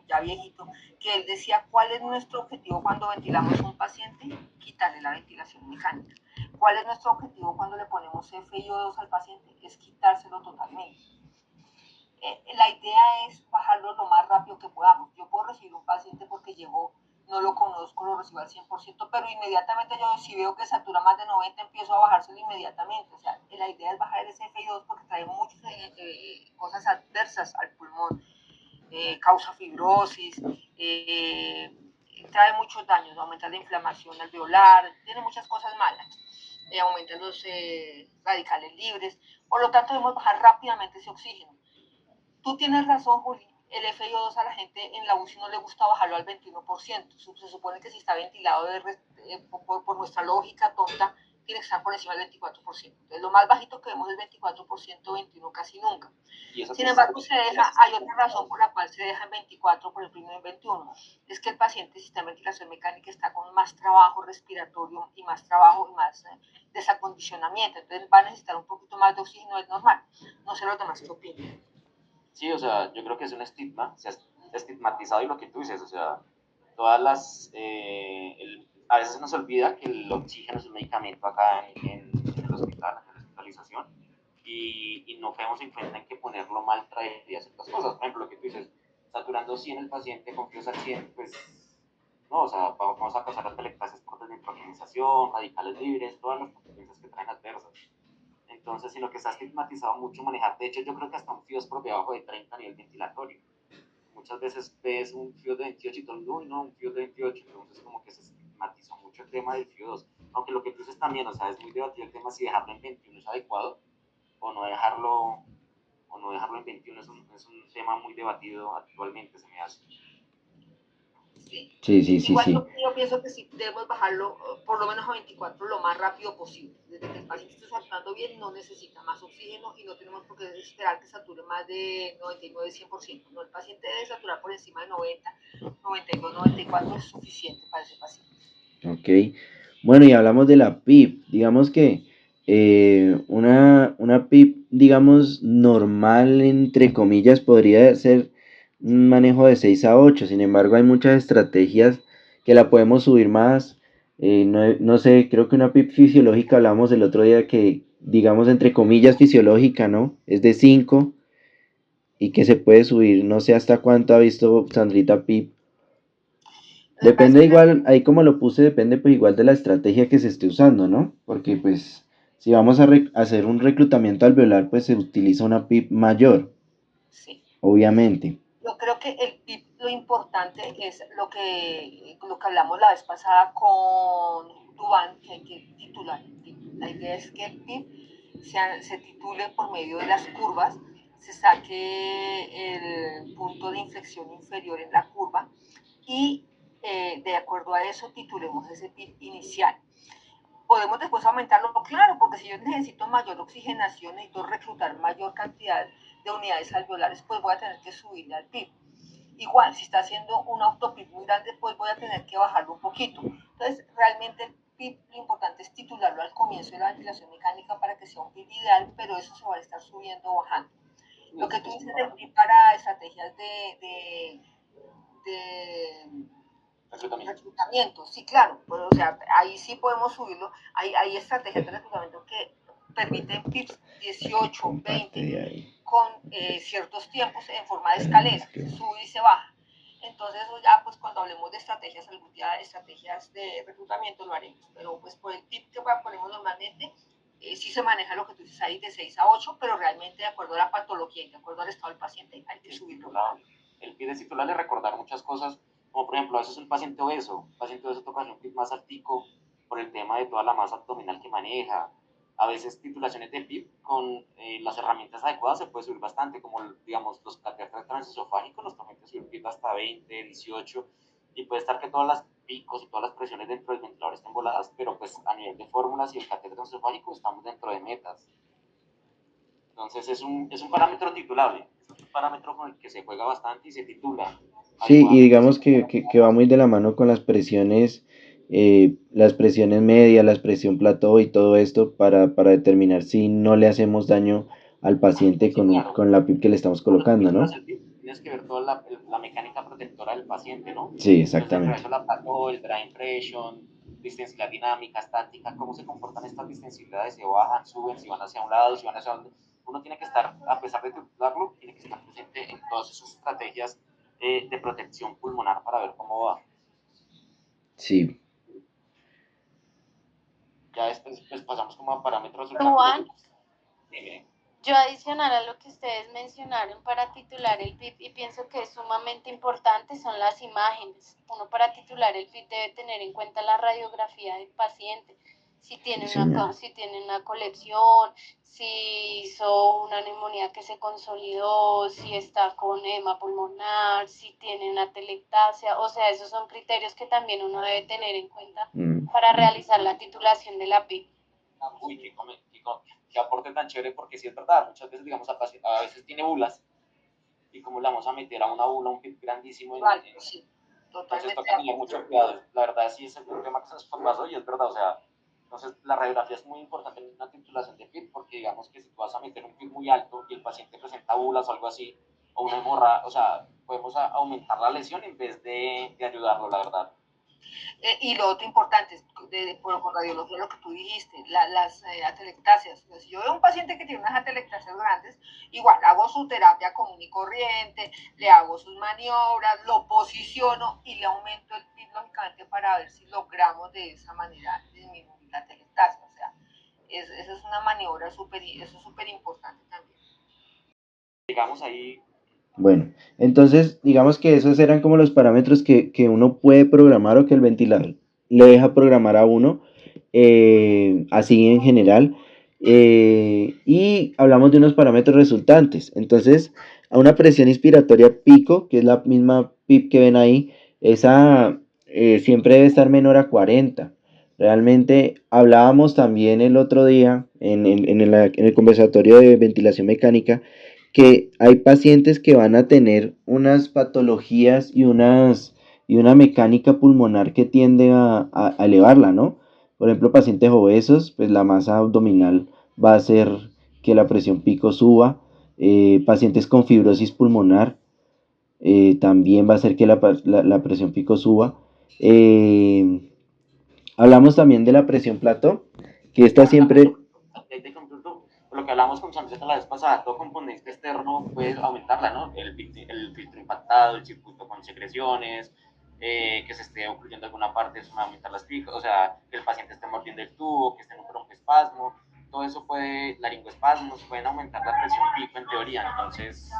ya viejito que él decía cuál es nuestro objetivo cuando ventilamos a un paciente, quitarle la ventilación mecánica. ¿Cuál es nuestro objetivo cuando le ponemos FiO2 al paciente? Es quitárselo totalmente. La idea es bajarlo lo más rápido que podamos. Yo puedo recibir un paciente porque llegó, no lo conozco, lo recibo al 100%, pero inmediatamente yo si veo que satura más de 90 empiezo a bajárselo inmediatamente. O sea, la idea es bajar el SFI2 porque trae muchas cosas adversas al pulmón, causa fibrosis, trae muchos daños, aumenta la inflamación alveolar, tiene muchas cosas malas. Aumentan los radicales libres, por lo tanto debemos bajar rápidamente ese oxígeno. Tú tienes razón, Juli. El FiO2 a la gente en la UCI no le gusta bajarlo al 21%. Se supone que si está ventilado por nuestra lógica tonta, tiene que estar por encima del 24%. Entonces, lo más bajito que vemos es 24%, 21% casi nunca. Sin embargo, hay otra razón por la cual se deja en 24, por el primero en 21. Es que el paciente, si está en ventilación mecánica, está con más trabajo respiratorio y más trabajo y más desacondicionamiento. Entonces, va a necesitar un poquito más de oxígeno, es normal. No sé los demás qué opinan. Sí, o sea, yo creo que es un estigma, se ha estigmatizado y lo que tú dices, o sea, todas las, a veces se nos olvida que el oxígeno es un medicamento acá en el hospital, en la hospitalización, y no caemos en cuenta en que ponerlo mal traería ciertas cosas. Por ejemplo, lo que tú dices, saturando 100 el paciente con FIOS al 100, pues, no, o sea, vamos a causar atelectasis por desnitrogenización, radicales libres, todas las consecuencias que traen adversas. Entonces, sino que está estigmatizado mucho manejar. De hecho, yo creo que hasta un FIOS por debajo de 30 a nivel ventilatorio. Muchas veces ves un FIOS de 28 y todo el mundo, uy, no, un FIOS de 28. Entonces, como que se estigmatizó mucho el tema del FIO2. Aunque lo que tú dices también, o sea, es muy debatido el tema si dejarlo en 21 es adecuado o no dejarlo, en 21 es un tema muy debatido actualmente, se me hace. Sí. Igual yo pienso que sí debemos bajarlo por lo menos a 24 lo más rápido posible. Desde que el paciente esté saturando bien, no necesita más oxígeno y no tenemos por qué esperar que sature más de 99, 100%. No, el paciente debe saturar por encima de 90, 92, 94 es suficiente para ese paciente. Ok. Bueno, y hablamos de la PIP. Digamos que una PIP, digamos, normal, entre comillas, podría ser un manejo de 6 a 8. Sin embargo, hay muchas estrategias que la podemos subir más. No sé, creo que una PIP fisiológica, hablamos el otro día que, digamos, entre comillas, fisiológica, ¿no? Es de 5 y que se puede subir, no sé hasta cuánto ha visto Sandrita PIP. Depende igual, ahí como lo puse, depende pues igual de la estrategia que se esté usando, ¿no? Porque pues si vamos a hacer un reclutamiento alveolar, pues se utiliza una PIP mayor, sí. Obviamente. Yo creo que el PIP, lo importante es lo que hablamos la vez pasada con Dubán, que hay que titular el PIP. La idea es que el PIP se titule por medio de las curvas, se saque el punto de inflexión inferior en la curva y de acuerdo a eso titulemos ese PIB inicial. Podemos después aumentarlo, claro, porque si yo necesito mayor oxigenación, necesito reclutar mayor cantidad de unidades alveolares, pues voy a tener que subirle al PIB. Igual, si está haciendo un autopip muy grande, pues voy a tener que bajarlo un poquito. Entonces, realmente el PIB, lo importante es titularlo al comienzo de la ventilación mecánica para que sea un PIB ideal, pero eso se va a estar subiendo o bajando. Lo que tú dices del PIB para estrategias de reclutamiento, sí, claro, pues, o sea, ahí sí podemos subirlo. Hay estrategias de reclutamiento que permiten PIBs 18, 20, con ciertos tiempos en forma de escalera, se sube y se baja. Entonces, eso ya, pues cuando hablemos de estrategias, algún día de estrategias de reclutamiento lo haremos, pero pues por el PIB que ponemos normalmente, sí se maneja lo que tú dices ahí de 6 a 8, pero realmente de acuerdo a la patología y de acuerdo al estado del paciente hay que subirlo. Claro. El PIB es titular de recordar muchas cosas, como por ejemplo, a veces un paciente obeso toca un PIB más altico por el tema de toda la masa abdominal que maneja. A veces titulaciones de PIB con las herramientas adecuadas se puede subir bastante, como digamos los catéteres transesofágicos, los permiten subir PIB hasta 20, 18, y puede estar que todas las picos y todas las presiones dentro del ventilador estén voladas, pero pues a nivel de fórmulas y el catéter transesofágico estamos dentro de metas. Entonces es un parámetro titulable, es un parámetro con el que se juega bastante y se titula. Sí, y digamos que va muy de la mano con las presiones medias, la presión plató y todo esto para determinar si no le hacemos daño al paciente Sí, claro, con la PIP que le estamos colocando, ¿no? Tienes que ver toda la mecánica protectora del paciente, ¿no? Sí, Entonces, dentro de exactamente. eso, la plató, el dry impression, distensibilidad dinámica, estática, cómo se comportan estas distensibilidades, si bajan, suben, si van hacia un lado, si van hacia otro. Uno tiene que estar, a pesar de titularlo, tiene que estar presente en todas esas estrategias de protección pulmonar para ver cómo va. Sí. Ya después pues, pasamos como a parámetros Juan, Dime. yo adicional a lo que ustedes mencionaron para titular el PIB y pienso que es sumamente importante son las imágenes. Uno para titular el PIB debe tener en cuenta la radiografía del paciente, si tiene Sí, si tiene una colección, si hizo una neumonía que se consolidó, si está con edema pulmonar, si tiene una telectasia, o sea, esos son criterios que también uno debe tener en cuenta para realizar la titulación de la PIB. Uy, qué aporte tan chévere, porque sí es verdad, muchas veces, digamos, a veces tiene bulas, y como le vamos a meter a una bula un PIB grandísimo, Sí, entonces toca tener mucho cuidado. La verdad, sí es un tema que se nos pasó y es verdad, o sea, entonces la radiografía es muy importante en una titulación de PIB, porque digamos que si tú vas a meter un PIB muy alto y el paciente presenta bulas o algo así, o una hemorragia, o sea, podemos aumentar la lesión en vez de ayudarlo, la verdad. Y lo otro importante, con radiología, lo que tú dijiste, las atelectasias. Si yo veo un paciente que tiene unas atelectasias grandes, igual hago su terapia común y corriente, le hago sus maniobras, lo posiciono y le aumento el PIB, lógicamente, para ver si logramos de esa manera disminuir la atelectasia. O sea, esa es una maniobra súper importante también. Llegamos ahí. Bueno, entonces digamos que esos eran como los parámetros que uno puede programar o que el ventilador le deja programar a uno, así en general. Y hablamos de unos parámetros resultantes. Entonces, a una presión inspiratoria pico, que es la misma PIP que ven ahí, esa siempre debe estar menor a 40. Realmente hablábamos también el otro día en el conversatorio de ventilación mecánica que hay pacientes que van a tener unas patologías y una mecánica pulmonar que tiende a elevarla, ¿no? Por ejemplo, pacientes obesos, pues la masa abdominal va a hacer que la presión pico suba. Pacientes con fibrosis pulmonar también va a hacer que la presión pico suba. Hablamos también de la presión plató, que está siempre... Lo que hablamos con Sandrita la vez pasada, todo componente externo puede aumentarla, ¿no? El filtro impactado, el circuito con secreciones, que se esté ocluyendo alguna parte, eso va a aumentar las picos, o sea, que el paciente esté mordiendo el tubo, que esté en un broncoespasmo, todo eso puede, laringoespasmos, pueden aumentar la presión pico en teoría, entonces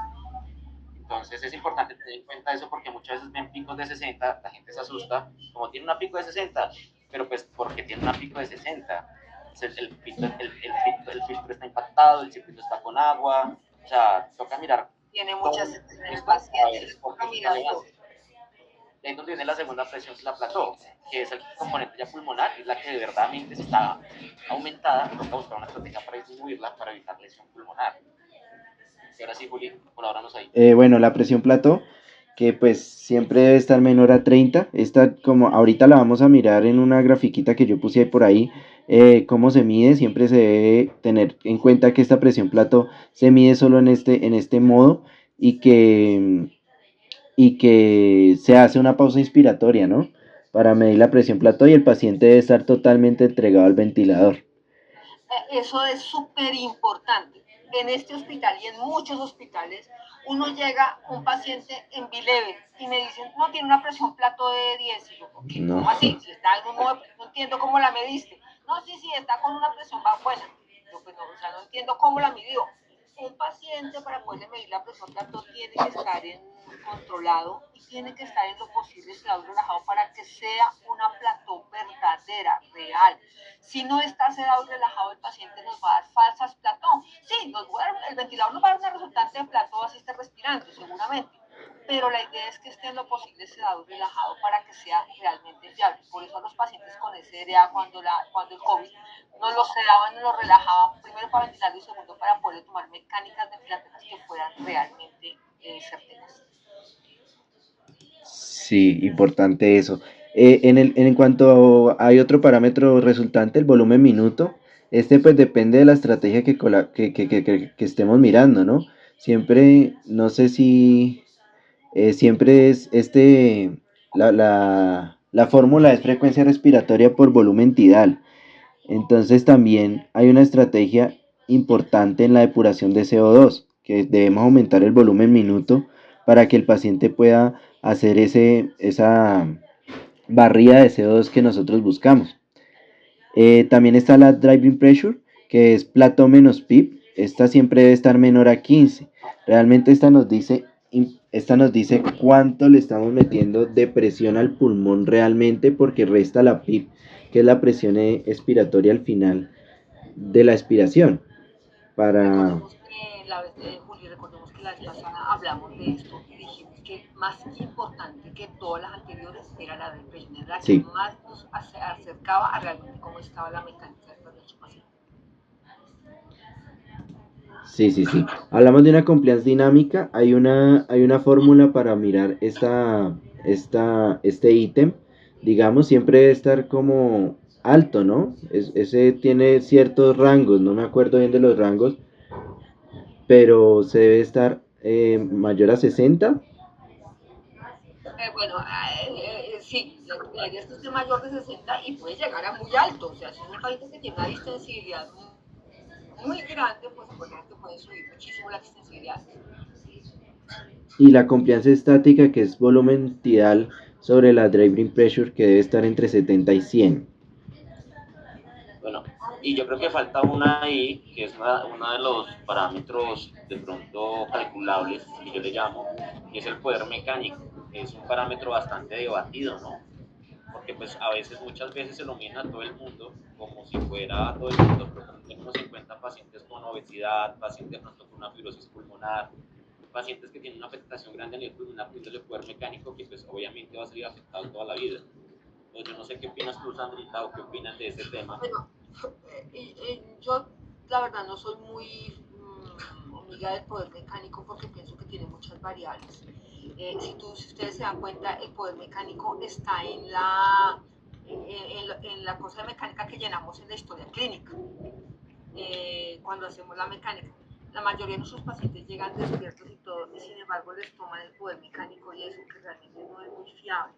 es importante tener en cuenta eso porque muchas veces ven picos de 60, la gente se asusta, como tiene una pico de 60, pero pues porque tiene una pico de 60. El filtro está impactado, el circuito está con agua, o sea, toca mirar. Tiene muchas secciones pacientes, toca mirar todo. ahí es donde viene la segunda presión, que es la plató, que es el componente ya pulmonar, es la que de verdad está aumentada, toca buscar una estrategia para disminuirla, para evitar lesión pulmonar. Y ahora sí, Juli, colabóranos ahí. Bueno, la presión plató, que pues siempre debe estar menor a 30. Esta, como ahorita la vamos a mirar en una grafiquita que yo puse por ahí, cómo se mide. Siempre se debe tener en cuenta que esta presión plató se mide solo en este modo y que se hace una pausa inspiratoria, ¿no? Para medir la presión plató y el paciente debe estar totalmente entregado al ventilador. Eso es súper importante. En este hospital y en muchos hospitales, uno llega, un paciente en bileve y me dicen, no, tiene una presión plató de 10. Y yo, okay, ¿cómo así? Si está en un modo, no entiendo cómo la mediste. No, sí, está con una presión más buena. Yo, pues no, o sea, no entiendo cómo la midió. Un paciente para poder medir la presión plató tiene que estar controlado y tiene que estar en lo posible sedado y relajado para que sea una plató verdadera, real. Si no está sedado y relajado, el paciente nos va a dar falsas plató. Sí, el ventilador nos va a dar una resultante de plató, así esté respirando, seguramente. Pero la idea es que esté en lo posible sedado y relajado para que sea realmente fiable. Por eso a los pacientes con SRA, cuando el COVID, no los sedaban, no los relajaban, primero para ventilarlo y segundo para poder tomar mecánicas ventilatorias que fueran realmente certeras. Sí, importante eso. En cuanto hay otro parámetro resultante, el volumen minuto, este pues depende de la estrategia que estemos mirando, ¿no? Siempre, no sé si, siempre es la fórmula es frecuencia respiratoria por volumen tidal. Entonces también hay una estrategia importante en la depuración de CO2, que debemos aumentar el volumen minuto para que el paciente pueda hacer esa barrida de CO2 que nosotros buscamos. También está la driving pressure, que es plató menos PIB. Esta siempre debe estar menor a 15. Realmente esta nos dice cuánto le estamos metiendo de presión al pulmón realmente, porque resta la PIB, que es la presión expiratoria al final de la expiración. Recordemos que recordemos que la vez pasada hablamos de esto y dijimos que más importante que todas las anteriores era la depresión, era la que más nos acercaba a realmente cómo estaba la mecánica de nuestro paciente. Sí. Hablamos de una compliance dinámica. Hay una fórmula para mirar este ítem. Digamos, siempre debe estar como alto, ¿no? Ese tiene ciertos rangos, no me acuerdo bien de los rangos, pero se debe estar mayor a 60. Bueno, sí, la idea es que esté mayor de 60 y puede llegar a muy alto. O sea, si es un paciente que tiene una distensibilidad muy grande, pues recordemos que puede subir muchísimo la distensibilidad. Y la compliance estática, que es volumen tidal sobre la driving pressure, que debe estar entre 70 y 100. Bueno, y yo creo que falta una ahí, que es uno de los parámetros de pronto calculables, que yo le llamo, que es el poder mecánico, que es un parámetro bastante debatido, ¿no? Porque pues a veces, muchas veces se lo miden a todo el mundo, como si fuera a todo el mundo, pero cuando tenemos en cuenta pacientes con obesidad, pacientes con una fibrosis pulmonar, pacientes que tienen una afectación grande a nivel pulmonar, el poder mecánico, que pues obviamente va a salir afectado toda la vida. Entonces yo no sé qué opinas tú, Sandrita, o qué opinas de ese tema. Bueno, yo la verdad no soy muy amiga del poder mecánico porque pienso que tiene muchas variables. Si ustedes se dan cuenta, el poder mecánico está en la cosa de mecánica que llenamos en la historia clínica, cuando hacemos la mecánica. La mayoría de nuestros pacientes llegan despiertos y todo, y sin embargo les toman el poder mecánico y eso que realmente no es muy fiable.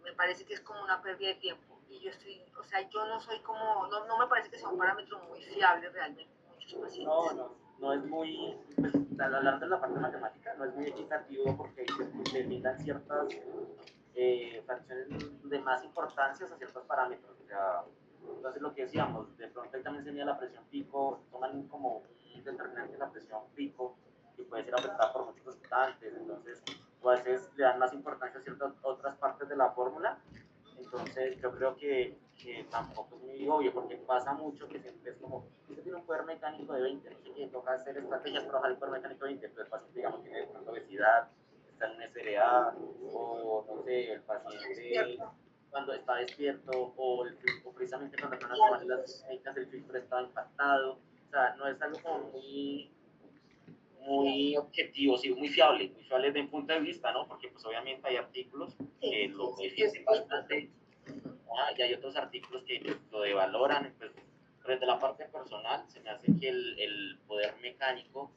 Me parece que es como una pérdida de tiempo. Y yo no soy no me parece que sea un parámetro muy fiable realmente en muchos pacientes. No es muy, pues, hablando de la parte matemática, no es muy equitativo porque se brindan ciertas fracciones de más importancia a ciertos parámetros. O sea, entonces lo que decíamos, de pronto ahí también se mide la presión pico, toman como un determinante la presión pico, que puede ser afectada por muchos sustantes, entonces a veces le dan más importancia a ciertas otras partes de la fórmula. Entonces yo creo que tampoco es muy obvio, porque pasa mucho que siempre es como, usted tiene un poder mecánico de 20, no sé qué, toca hacer estrategias para bajar el poder mecánico de 20, entonces el paciente, digamos, tiene de pronto obesidad, está en un SRA, o no sé, el paciente cuando está despierto, o precisamente cuando van a tomar las técnicas, el filtro está impactado. O sea, no es algo como muy objetivo, sí, muy fiable desde mi punto de vista, ¿no? Porque pues obviamente hay artículos que lo defienden bastante, y hay otros artículos que lo devaloran, pues, pero desde la parte personal se me hace que el poder mecánico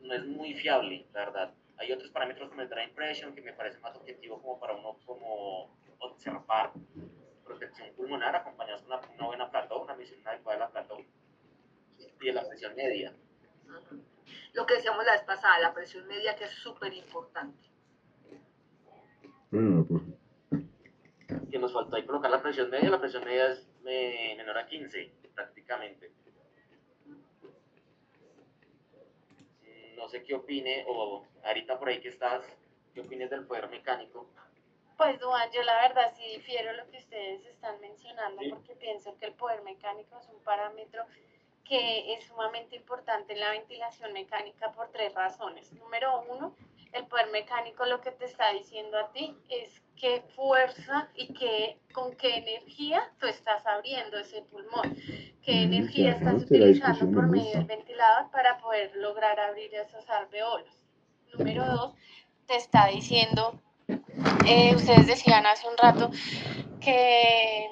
no es muy fiable, la verdad. Hay otros parámetros como el dry impression que me parece más objetivo como para uno como observar protección pulmonar acompañados con una buena plató, una medición adecuada de la plató y de la presión media. Lo que decíamos la vez pasada, la presión media, que es súper importante. Que nos faltó ahí colocar la presión media es menor a 15 prácticamente. No sé qué opine, o ahorita por ahí que estás, ¿qué opines del poder mecánico? Pues Duan, yo la verdad sí difiero lo que ustedes están mencionando, ¿Sí? porque pienso que el poder mecánico es un parámetro que es sumamente importante en la ventilación mecánica por tres razones. Número uno, el poder mecánico lo que te está diciendo a ti es qué fuerza y con qué energía tú estás abriendo ese pulmón, qué energía estás utilizando por medio del ventilador para poder lograr abrir esos alveolos. Número dos, te está diciendo, ustedes decían hace un rato que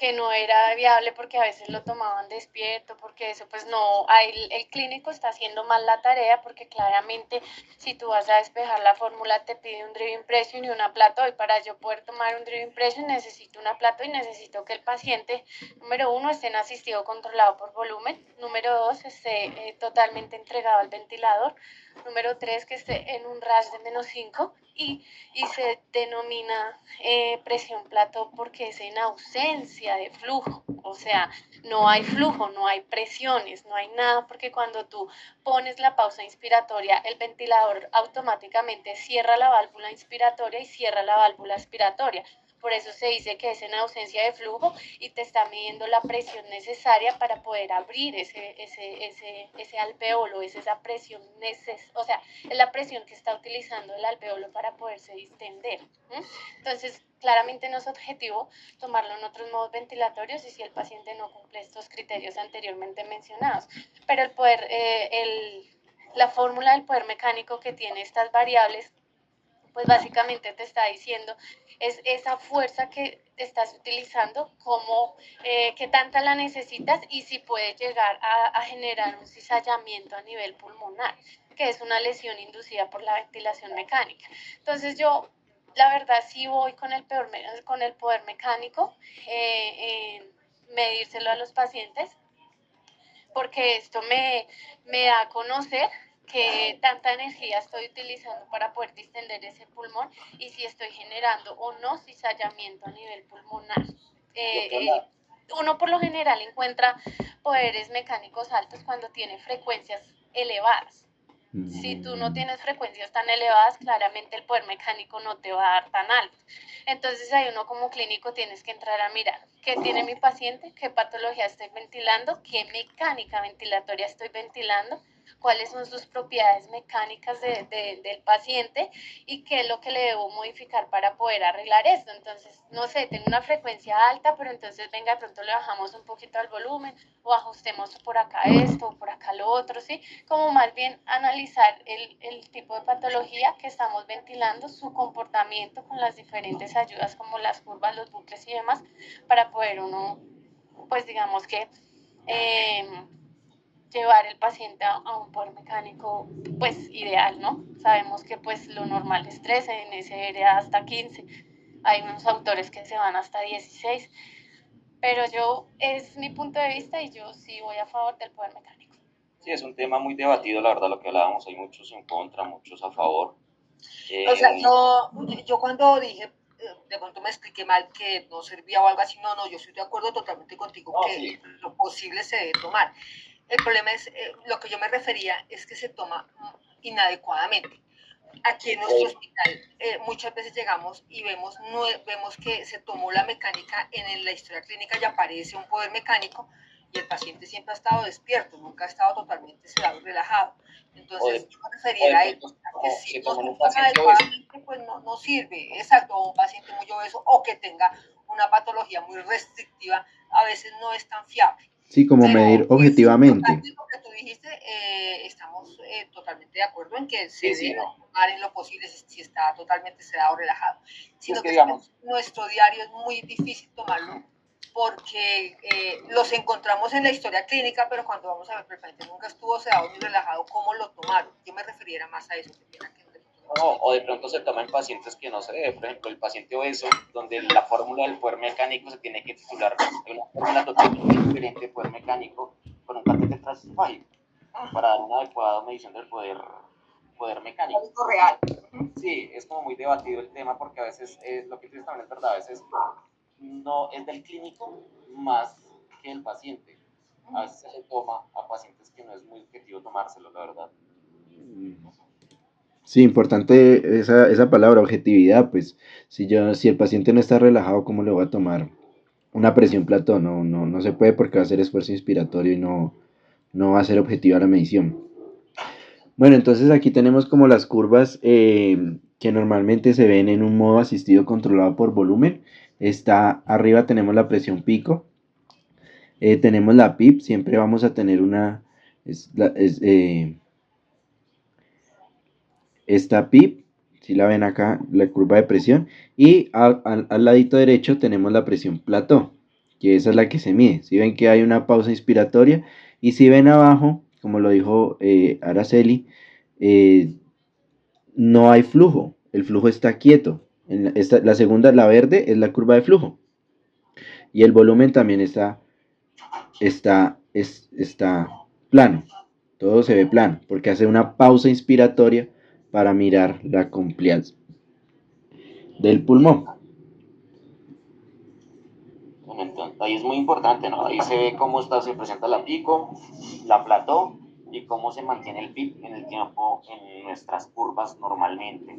que no era viable porque a veces lo tomaban despierto, porque eso pues no, el clínico está haciendo mal la tarea porque claramente si tú vas a despejar la fórmula te pide un drip impression y una plato, y para yo poder tomar un drip impression necesito una plato y necesito que el paciente, número uno, esté en asistido controlado por volumen, número dos, esté totalmente entregado al ventilador, número tres, que esté en un RASH de -5 y se denomina presión plató porque es en ausencia de flujo, o sea, no hay flujo, no hay presiones, no hay nada, porque cuando tú pones la pausa inspiratoria, el ventilador automáticamente cierra la válvula inspiratoria y cierra la válvula expiratoria. Por eso se dice que es en ausencia de flujo y te está midiendo la presión necesaria para poder abrir ese alveolo, es esa presión o sea, es la presión que está utilizando el alveolo para poderse distender. Entonces, claramente no es objetivo tomarlo en otros modos ventilatorios y si el paciente no cumple estos criterios anteriormente mencionados. Pero la fórmula del poder mecánico que tiene estas variables, pues básicamente te está diciendo es esa fuerza que estás utilizando, qué tanta la necesitas y si puede llegar a generar un cizallamiento a nivel pulmonar, que es una lesión inducida por la ventilación mecánica. Entonces yo, la verdad, sí voy con el poder mecánico, medírselo a los pacientes, porque esto me da a conocer qué tanta energía estoy utilizando para poder distender ese pulmón y si estoy generando o no cizallamiento a nivel pulmonar. Uno por lo general encuentra poderes mecánicos altos cuando tiene frecuencias elevadas. Si tú no tienes frecuencias tan elevadas, claramente el poder mecánico no te va a dar tan alto. Entonces ahí uno como clínico tienes que entrar a mirar qué tiene mi paciente, qué patología estoy ventilando, qué mecánica ventilatoria estoy ventilando, cuáles son sus propiedades mecánicas del paciente y qué es lo que le debo modificar para poder arreglar esto. Entonces, no sé, tengo una frecuencia alta, pero entonces venga, de pronto le bajamos un poquito al volumen o ajustemos por acá esto o por acá lo otro, ¿sí? Como más bien analizar el tipo de patología que estamos ventilando, su comportamiento con las diferentes ayudas como las curvas, los bucles y demás, para poder uno, pues digamos que llevar el paciente a un poder mecánico pues ideal, ¿no? Sabemos que pues lo normal es 13, en ese área hasta 15, hay unos autores que se van hasta 16, pero es mi punto de vista y yo sí voy a favor del poder mecánico. Sí, es un tema muy debatido, la verdad, lo que hablábamos, hay muchos en contra, muchos a favor. O sea, yo cuando dije, de pronto me expliqué mal que no servía o algo así, no, yo estoy de acuerdo totalmente contigo que sí, lo posible se debe tomar. El problema es, lo que yo me refería es que se toma inadecuadamente. Aquí en nuestro hospital muchas veces llegamos y vemos que se tomó la mecánica en la historia clínica y aparece un poder mecánico y el paciente siempre ha estado despierto, nunca ha estado totalmente sedado y relajado. Entonces, yo me referiría a eso, que si no se toma adecuadamente, pues no sirve, exacto, o un paciente muy obeso o que tenga una patología muy restrictiva, a veces no es tan fiable. Sí, como medir objetivamente. Lo que tú dijiste, estamos totalmente de acuerdo en que se debe tomar en lo posible si está totalmente sedado o relajado, sino que digamos, nuestro diario es muy difícil tomarlo porque los encontramos en la historia clínica, pero cuando vamos a ver que el paciente nunca estuvo sedado ni relajado, ¿cómo lo tomaron? Yo me referiría más a eso. No, o de pronto se toma en pacientes que no se debe, por ejemplo, el paciente obeso, donde la fórmula del poder mecánico se tiene que titular de una fórmula totalmente diferente de poder mecánico con un catéter transesofágico para dar una adecuada medición del poder mecánico. Real. Sí, es como muy debatido el tema porque a veces, lo que tú dices también es verdad, a veces no es del clínico más que el paciente. A veces se le toma a pacientes que no es muy objetivo tomárselo, la verdad. Sí, importante esa palabra, objetividad, pues si el paciente no está relajado, ¿cómo le va a tomar una presión plató? No se puede porque va a ser esfuerzo inspiratorio y no va a ser objetiva la medición. Bueno, entonces aquí tenemos como las curvas que normalmente se ven en un modo asistido controlado por volumen. Está arriba tenemos la presión pico, tenemos la PIP, siempre vamos a tener esta PIP, si la ven acá, la curva de presión, y al ladito derecho tenemos la presión plató, que esa es la que se mide. Si ven que hay una pausa inspiratoria, y si ven abajo, como lo dijo Araceli, no hay flujo, el flujo está quieto. La segunda, la verde, es la curva de flujo. Y el volumen también está plano. Todo se ve plano, porque hace una pausa inspiratoria para mirar la compliance del pulmón. Bueno, entonces, ahí es muy importante, ¿no? Ahí se ve cómo se presenta la pico, la plató y cómo se mantiene el PIB en el tiempo en nuestras curvas normalmente.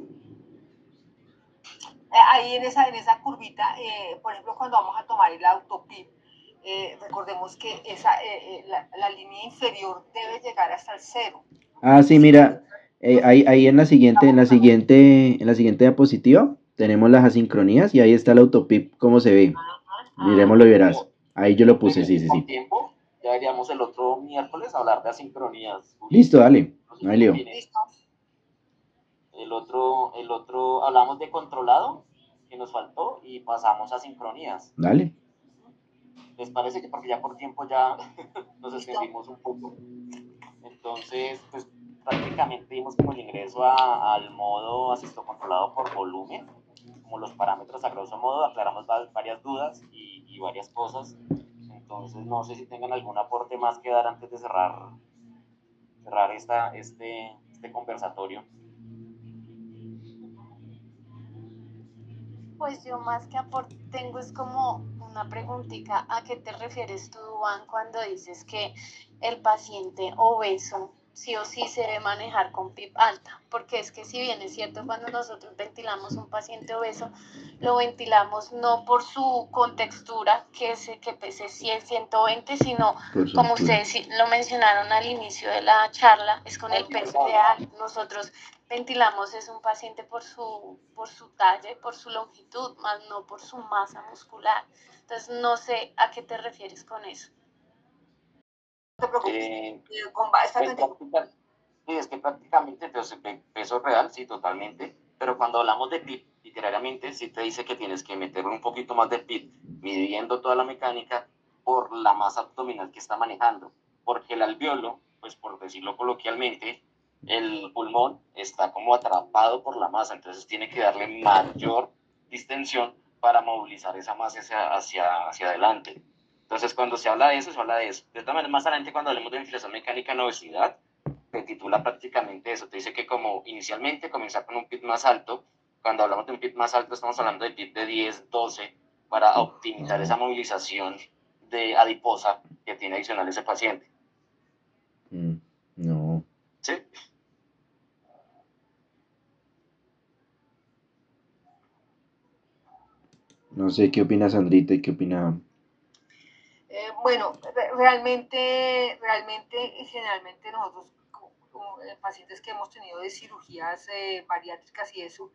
Ahí en esa curvita, por ejemplo, cuando vamos a tomar el autopip, recordemos que la línea inferior debe llegar hasta el 0. Ah, sí, mira, ahí en la siguiente diapositiva tenemos las asincronías y ahí está el autopip, cómo se ve. Miremoslo y verás. Ahí yo lo puse, sí. Tiempo, ya deberíamos el otro miércoles hablar de asincronías. Listo, dale, no hay lío. Listo. El otro, hablamos de controlado, que nos faltó, y pasamos a sincronías. Dale. ¿Les parece? Porque ya por tiempo ya nos extendimos un poco. Entonces, pues prácticamente dimos como el ingreso al modo asisto controlado por volumen, como los parámetros a grosso modo, aclaramos varias dudas y varias cosas. Entonces, no sé si tengan algún aporte más que dar antes de cerrar este conversatorio. Pues yo más que aporte tengo es como una preguntita. ¿A qué te refieres tú, Juan, cuando dices que el paciente obeso sí o sí se debe manejar con PIP alta? Porque es que si bien es cierto, cuando nosotros ventilamos un paciente obeso, lo ventilamos no por su contextura, que pese 100, 120, sino como ustedes lo mencionaron al inicio de la charla, es con el peso ideal. Nosotros ventilamos es un paciente por su talla y por su longitud, más no por su masa muscular. Entonces, no sé a qué te refieres con eso. No te preocupes. Es que prácticamente entonces, peso real, sí, totalmente, pero cuando hablamos de PIB, literalmente sí te dice que tienes que meter un poquito más de PIB, midiendo toda la mecánica por la masa abdominal que está manejando, porque el alveolo, pues por decirlo coloquialmente, el pulmón está como atrapado por la masa, entonces tiene que darle mayor distensión para movilizar esa masa hacia adelante. Entonces, cuando se habla de eso, se habla de eso. De todas maneras, más adelante, cuando hablemos de ventilación mecánica en obesidad, te titula prácticamente eso. Te dice que como inicialmente comenzar con un PIB más alto, cuando hablamos de un PIB más alto, estamos hablando de PIB de 10, 12, para optimizar esa movilización de adiposa que tiene adicional ese paciente. No. ¿Sí? No sé qué opina Sandrita y qué opina. Bueno, realmente y generalmente nosotros, pacientes que hemos tenido de cirugías bariátricas y eso,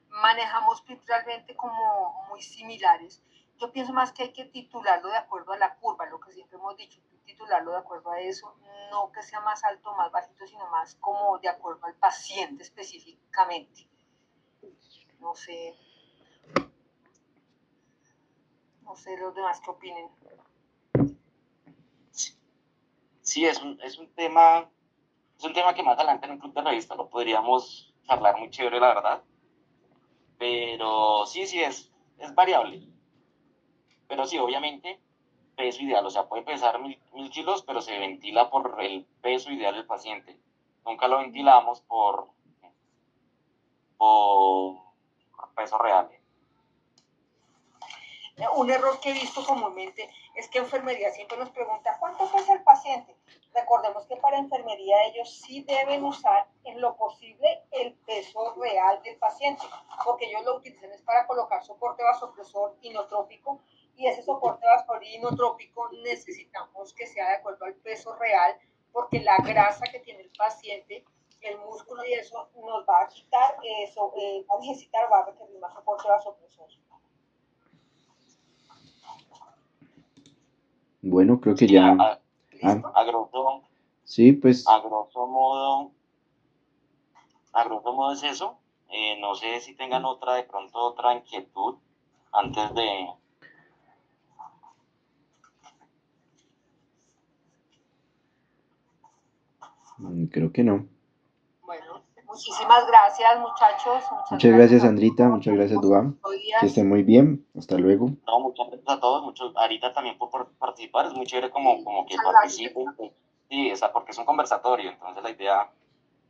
manejamos realmente como muy similares. Yo pienso más que hay que titularlo de acuerdo a la curva, lo que siempre hemos dicho, titularlo de acuerdo a eso, no que sea más alto o más bajito, sino más como de acuerdo al paciente específicamente. No sé, no sé los demás qué opinen. Sí, es un tema que más adelante en un club de revista lo podríamos charlar muy chévere, la verdad. Pero sí, es variable. Pero sí, obviamente, peso ideal. O sea, puede pesar 1000 kilos, pero se ventila por el peso ideal del paciente. Nunca lo ventilamos por peso real. Un error que he visto comúnmente es que enfermería siempre nos pregunta ¿cuánto pesa el paciente? Recordemos que para enfermería ellos sí deben usar en lo posible el peso real del paciente, porque ellos lo utilizan es para colocar soporte vasopresor inotrópico y ese soporte vasopresor inotrópico necesitamos que sea de acuerdo al peso real, porque la grasa que tiene el paciente, el músculo y eso nos va a quitar eso, va a requerir más soporte vasopresor. Bueno, creo que Sí, ya... sí, pues a grosso modo es eso. No sé si tengan de pronto otra inquietud antes de... creo que no. Bueno, muchísimas gracias, muchachos. Muchas gracias, Sandrita. Muchas gracias, Duam. Que Días. esté muy bien. Hasta luego. No, muchas gracias a todos, ahorita también por participar, es muy chévere como que Muchas participen. Sí, porque es un conversatorio, entonces la idea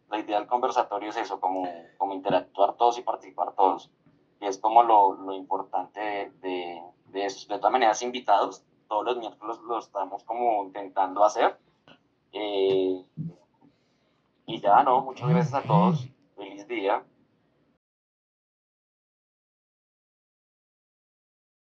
del conversatorio es eso, como interactuar todos y participar todos. Y es como lo importante de eso. De todas maneras, invitados, todos los miércoles lo estamos como intentando hacer. Y ya, no, muchas gracias a todos. Feliz día.